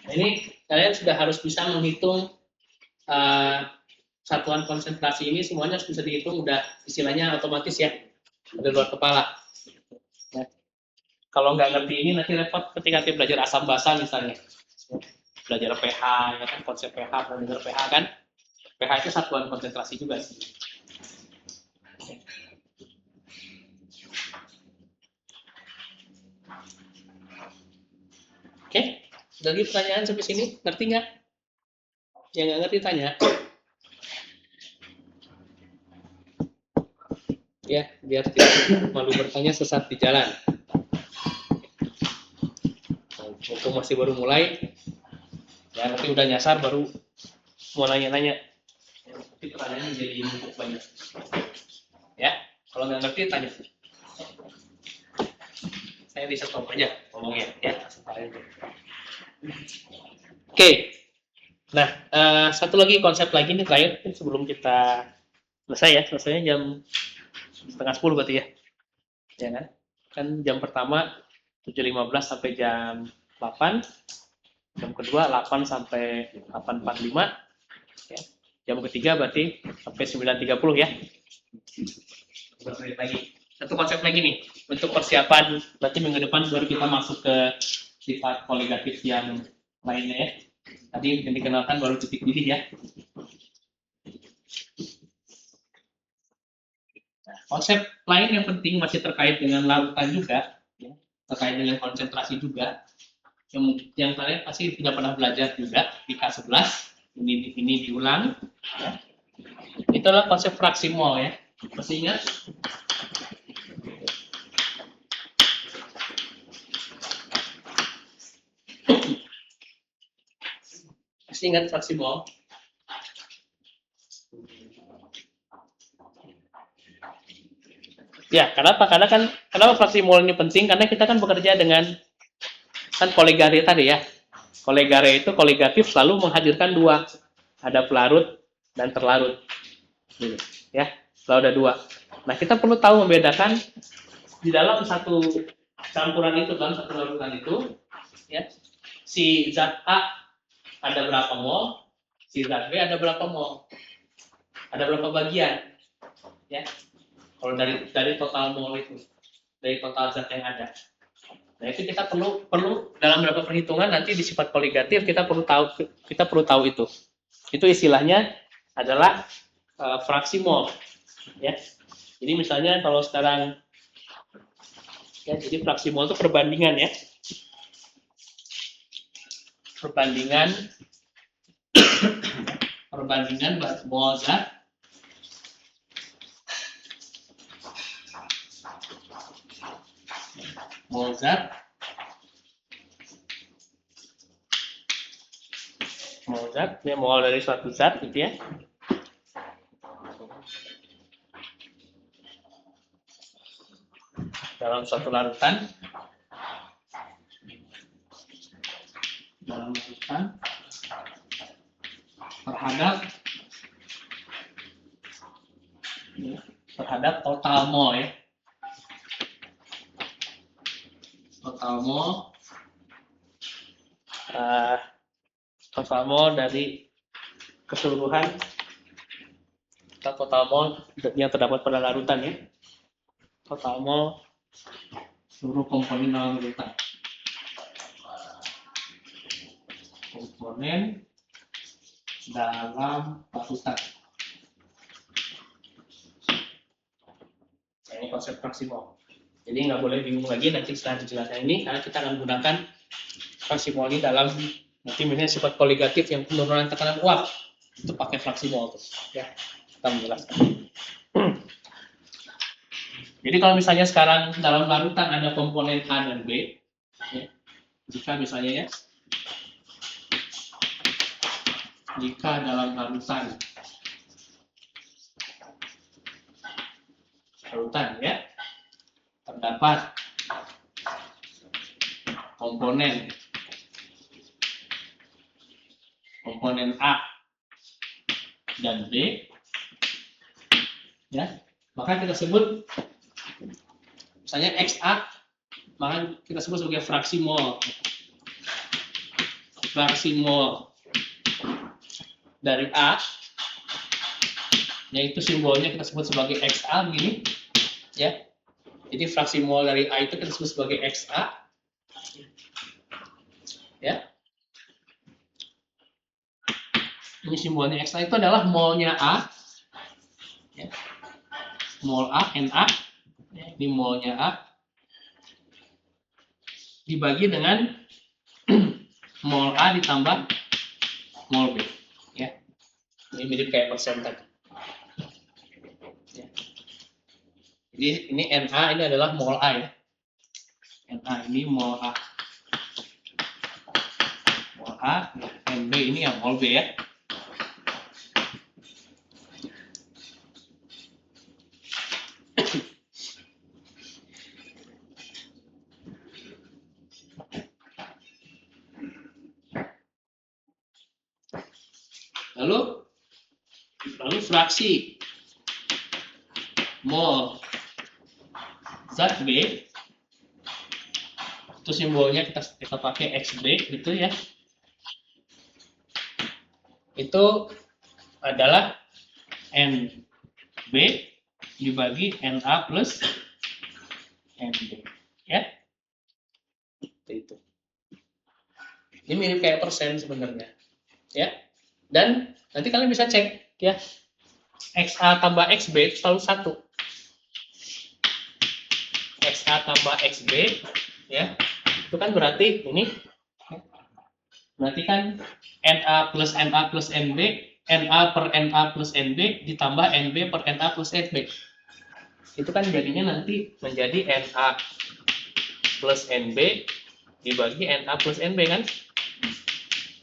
Nah, ini kalian sudah harus bisa menghitung satuan konsentrasi ini, semuanya harus bisa dihitung, udah istilahnya otomatis ya, dari luar kepala. Ya. Kalau nggak ngerti ini nanti repot ketika kita belajar asam basa misalnya, belajar pH, ya kan konsep pH, belajar pH kan, pH itu satuan konsentrasi juga sih. Oke, lagi pertanyaan sampai sini, ngerti nggak? Yang nggak ngerti tanya. Ya, biar tidak malu bertanya sesat di jalan. Mumpung masih baru mulai, ya nanti udah nyasar baru mau nanya-nanya. Nanti pertanyaannya jadi numpuk banyak. Ya, kalau nggak ngerti tanya. Saya bisa stop aja ngomongnya, ya. Oke. Nah, satu lagi konsep lagi nih terakhir sebelum kita selesai ya. Selesainya jam 9:30 berarti ya. Ya kan? Kan jam pertama 7.15 sampai jam 8. Jam kedua 8 sampai 8.45. Ya. Jam ketiga berarti sampai 9.30 ya. Lagi. Satu konsep lagi nih, untuk persiapan berarti minggu depan baru kita masuk ke sifat koligatif yang lainnya ya. Tadi yang dikenalkan baru titik didih ya. Nah, konsep lain yang penting masih terkait dengan larutan juga, ya, terkait dengan konsentrasi juga. Yang kalian pasti sudah pernah belajar juga di K11. Ini diulang. Ya. Itu adalah konsep fraksi mol ya. Masih ingat? Masih ingat fraksi mol? Ya, kenapa fraksi mol ini penting? Karena kita kan bekerja dengan kan koligare tadi ya. Koligare itu koligatif selalu menghadirkan dua, ada pelarut dan terlarut. Ya, selalu ada dua. Nah, kita perlu tahu membedakan di dalam satu campuran itu, dalam satu larutan itu, ya, si zat A ada berapa mol, si zat B ada berapa mol, ada berapa bagian, ya. Kalau dari total mol itu, dari total zat yang ada. Nah, itu kita perlu dalam beberapa perhitungan nanti di sifat koligatif kita perlu tahu itu. Itu istilahnya adalah fraksi mol, ya. Jadi misalnya kalau sekarang, ya, jadi fraksi mol itu perbandingan, ya, perbandingan mol zat ya, mol dari suatu zat gitu, ya, dalam suatu larutan terhadap total mol, ya, total mol dari keseluruhan atau total mol yang terdapat pada larutan, ya, total mol seluruh komponen dalam larutan, Ini konsep fraksi mol. Jadi nggak boleh bingung lagi nanti setelah dijelaskan ini, karena kita akan menggunakan fraksi mol ini dalam nanti misalnya sifat koligatif yang penurunan tekanan uap itu pakai fraksi mol tuh, ya, kita menjelaskan. Jadi kalau misalnya sekarang dalam larutan ada komponen A dan B, ya, jika misalnya, ya, jika dalam larutan, ya, terdapat komponen A dan B, ya, maka kita sebut misalnya XA, maka kita sebut sebagai fraksi mol dari A, yaitu simbolnya kita sebut sebagai XA begini, ya. Jadi fraksi mol dari A itu kita sebut sebagai XA, ya. Ini simbolnya XA itu adalah molnya A, ya. Mol A, Na, ya. Ini molnya A dibagi dengan mol A ditambah mol B, ya. Ini mirip kayak persen tadi. Ya. Jadi ini Na ini adalah mol A, ya. Na ini mol A. Nb ini yang mol B, ya. Lalu fraksi mol zat B itu simbolnya kita pakai XB gitu, ya. Itu adalah NB dibagi Na plus NB, ya. Itu. Ini mirip kayak persen sebenarnya, ya. Dan nanti kalian bisa cek, ya. XA tambah XB itu selalu 1. XA tambah XB, ya. Itu kan berarti ini, berarti kan Na plus NB, Na per Na plus NB ditambah NB per Na plus NB. Itu kan jadinya nanti menjadi Na plus NB dibagi Na plus NB, kan?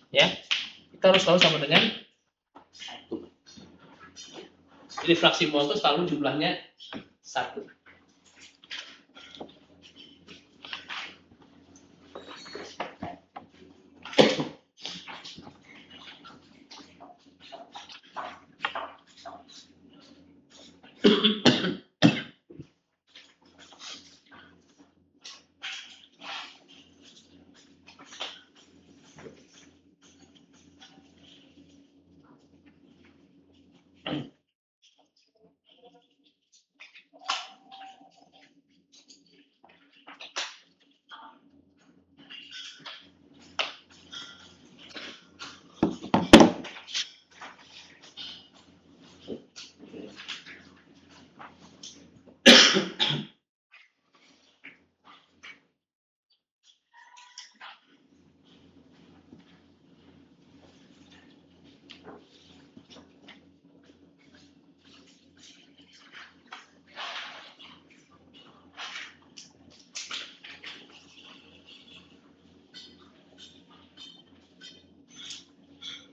Ya, kita harus selalu sama dengan 1. Jadi fraksi mol itu selalu jumlahnya 1.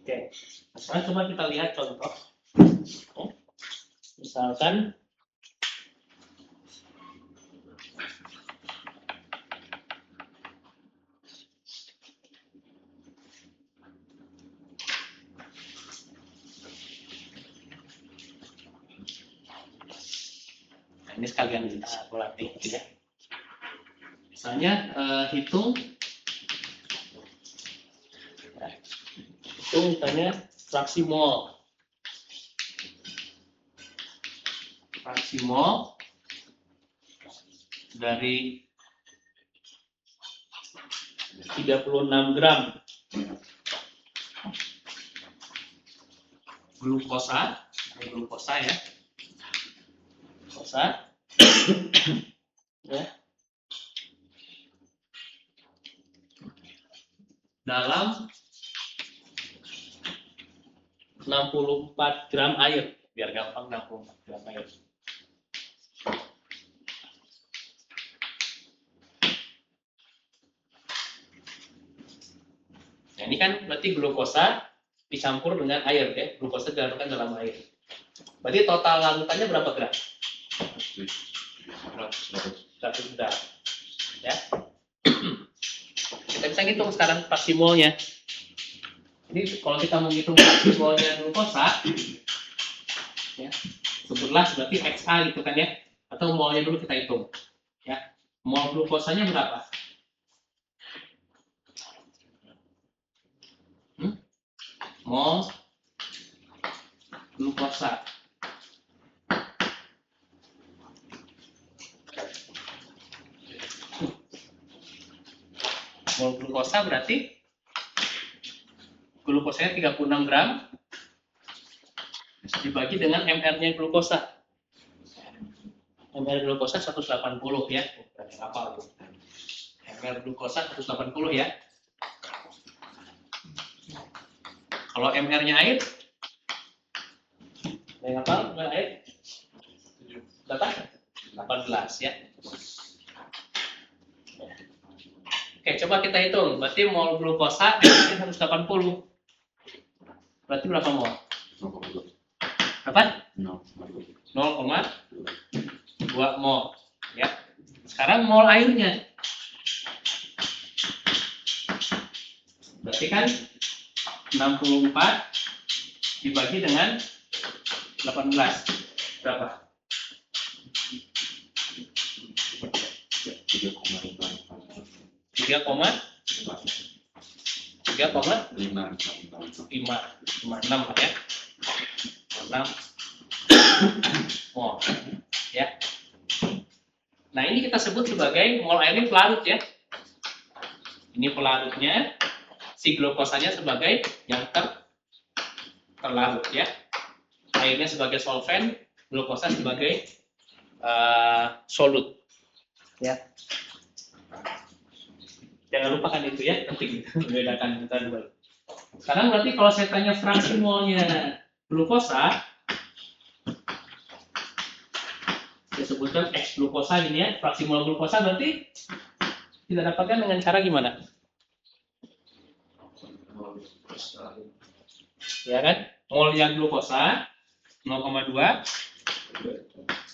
Oke, sekarang coba kita lihat contoh. Misalkan ini sekalian kita melatih ya. Misalnya hitung misalnya fraksi mol dari 36 gram glukosa ya, glukosa ya, dalam 64 gram air, biar gampang 64 gram air. Nah, ini kan berarti glukosa dicampur dengan air ya, glukosa dilarutkan dalam air. Berarti total larutannya berapa gram? 100 gram. Ya. Kita bisa hitung sekarang fraksi molnya. Ini kalau kita mau hitung fraksi molnya glukosa, ya, sebutlah berarti XA gitu kan ya, atau molnya dulu kita hitung. Ya, mol glukosanya berapa? Mol glukosa. Mol glukosa berarti glukosanya 36 gram dibagi dengan MR-nya glukosa. MR glukosa 180 ya. Apa tuh? MR glukosa 180 ya. Kalau MR-nya air, yang apa? MR air? Berapa? 18 ya. Oke, coba kita hitung. Berarti mol glukosa 180. Berarti berapa mol? Berapa? 0,2 mol. Ya. Sekarang mol airnya. Berarti kan 64 dibagi dengan 18. Berapa? 3,56 ya. 6 mol ya. Nah, ini kita sebut sebagai mol air ini pelarut ya. Ini pelarutnya, si glukosanya sebagai yang terlarut ya. Airnya sebagai solvent, glukosa sebagai solut ya. Jangan lupakan itu ya, penting membedakan kita dua. Sekarang berarti kalau saya tanya fraksi molnya glukosa, saya sebutkan X glukosa ini ya, fraksi mol glukosa berarti kita dapatkan dengan cara gimana? Ya kan? Molnya glukosa 0,2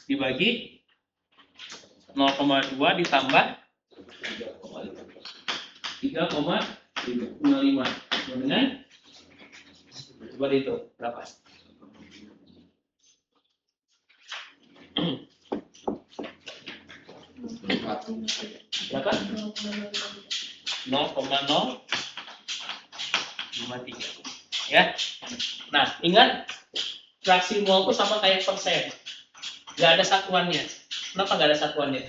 dibagi 0,2 ditambah 3,55 dengan coba dihitung berapa? Berapa? 0,053 ya. Nah, ingat fraksi mol itu sama kayak persen, nggak ada satuannya. Kenapa nggak ada satuannya?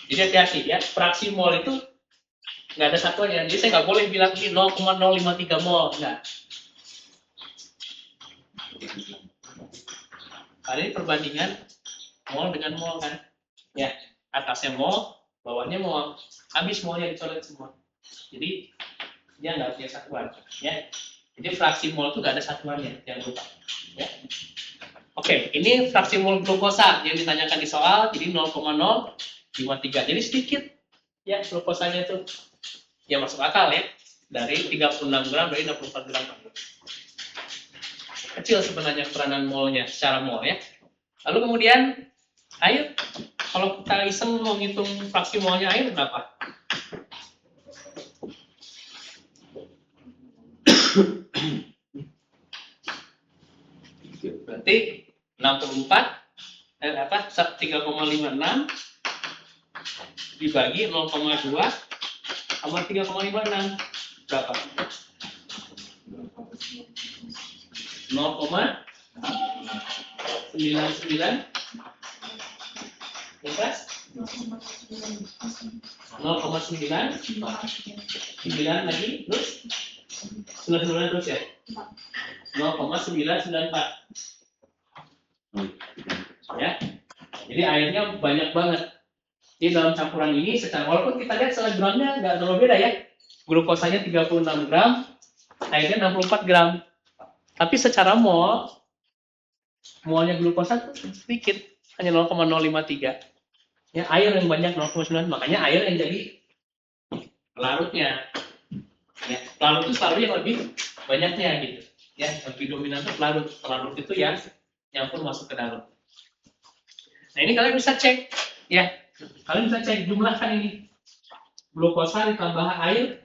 Jadi hati-hati ya, fraksi mol itu nggak ada satuannya. Jadi saya nggak boleh bilang ini 0,053 mol, nggak. Karena ini perbandingan mol dengan mol kan, ya, atasnya mol, bawahnya mol, habis molnya dicoret semua. Jadi dia nggak punya satuan, ya. Jadi fraksi mol itu nggak ada satuannya, jangan lupa, ya. Oke, ini fraksi mol glukosa yang ditanyakan di soal, jadi 0,053, jadi sedikit, ya glukosanya itu. Ya masuk akal ya. Dari 36 gram dari 64 gram. Kecil sebenarnya peranan molnya secara mol ya. Lalu kemudian air, kalau kita iseng mau ngitung fraksi molnya air berapa? Berarti 3,56 dibagi 0,2 sama 3,56 berapa? 0,99 Lukas? 0,9 9 lagi terus 99 terus ya? 0,994 ya. Jadi airnya banyak banget. Di dalam campuran ini secara walaupun kita lihat secara gramnya nggak terlalu beda ya. Glukosanya 36 gram, airnya 64 gram. Tapi secara molnya glukosa itu sedikit, hanya 0,053. Ya, air yang banyak 0,9, makanya air yang jadi pelarutnya. Ya, pelarut itu selalu yang lebih banyaknya gitu. Ya, lebih dominan itu pelarut. Pelarut itu yang nyampur masuk ke dalam. Nah, ini kalian bisa cek ya. Kalian bisa cek jumlahkan ini. Glukosa ditambah air,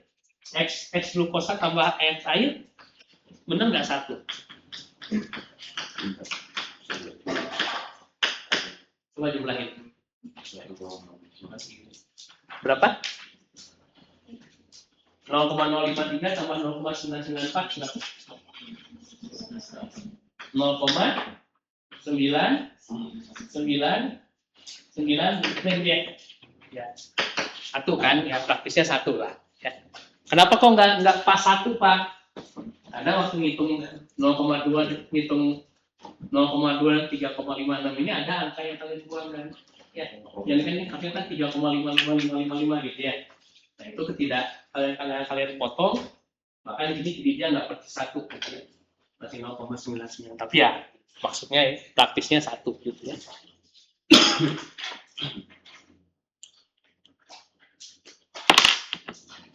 X glukosa tambah air, benar nggak satu? Coba jumlahin. Berapa? 0,053 tambah 0,994 berapa? 0,999 ya. Satu kan, ya praktisnya satu lah. Ya. Kenapa kok nggak pas satu Pak? Karena waktu ngitung 0,2 ngitung 0,2 dan 3,56 ini ada angka yang kalian buang kan? Ya, jadi kan ini angkanya kan 3,55555 gitu ya. Nah itu ketika kalian potong, maka di sini dia nggak persis satu, masih 0,99. Tapi ya maksudnya praktisnya satu gitu ya.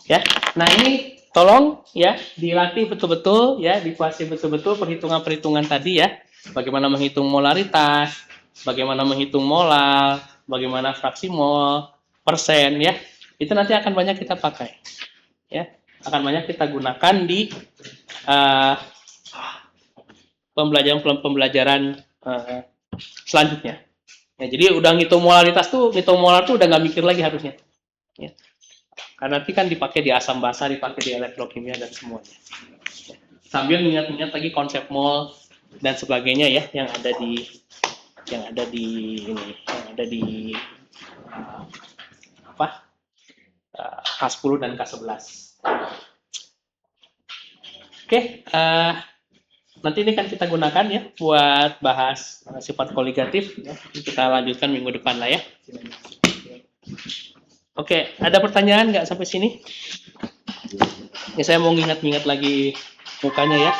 Ya, nah ini tolong ya dilatih betul-betul ya, dikuasai betul-betul perhitungan-perhitungan tadi ya. Bagaimana menghitung molaritas, bagaimana menghitung molar, bagaimana fraksi mol, persen ya. Itu nanti akan banyak kita pakai. Ya, akan banyak kita gunakan di pembelajaran selanjutnya. Ya, jadi udah ngitung molaritas tuh, ngitung molar tuh udah nggak mikir lagi harusnya. Ya. Karena nanti kan dipakai di asam basa, dipakai di elektrokimia dan semuanya. Sambil ingat-ingat lagi konsep mol dan sebagainya ya yang ada di K10 dan K11. Oke, nanti ini kan kita gunakan ya buat bahas sifat koligatif. Ya. Kita lanjutkan minggu depan lah ya. Oke, ada pertanyaan nggak sampai sini? Ya, saya mau ingat-ingat lagi mukanya ya.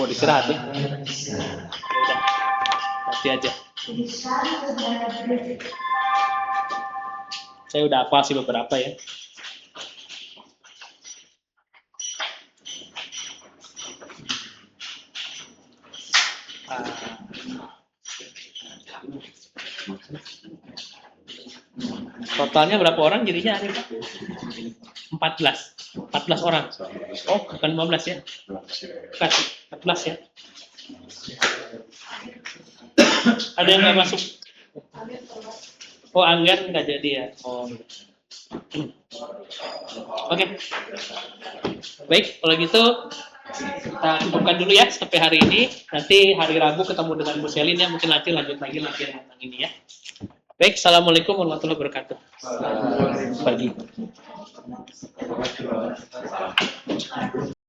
Mau istirahat ya? Udah, nanti aja. Saya udah hafal sih beberapa ya. Totalnya berapa orang jadinya ada 14 orang. Oh, bukan 15 ya? 14 ya. Ada yang nggak masuk? Oh, Anggan nggak jadi ya? Oh. Oke. Baik, kalau gitu kita cukupkan dulu ya sampai hari ini. Nanti hari Rabu ketemu dengan Bu Selin ya. Mungkin nanti lanjut lagi latihan tentang ini ya. Baik, assalamualaikum warahmatullahi wabarakatuh. Pagi.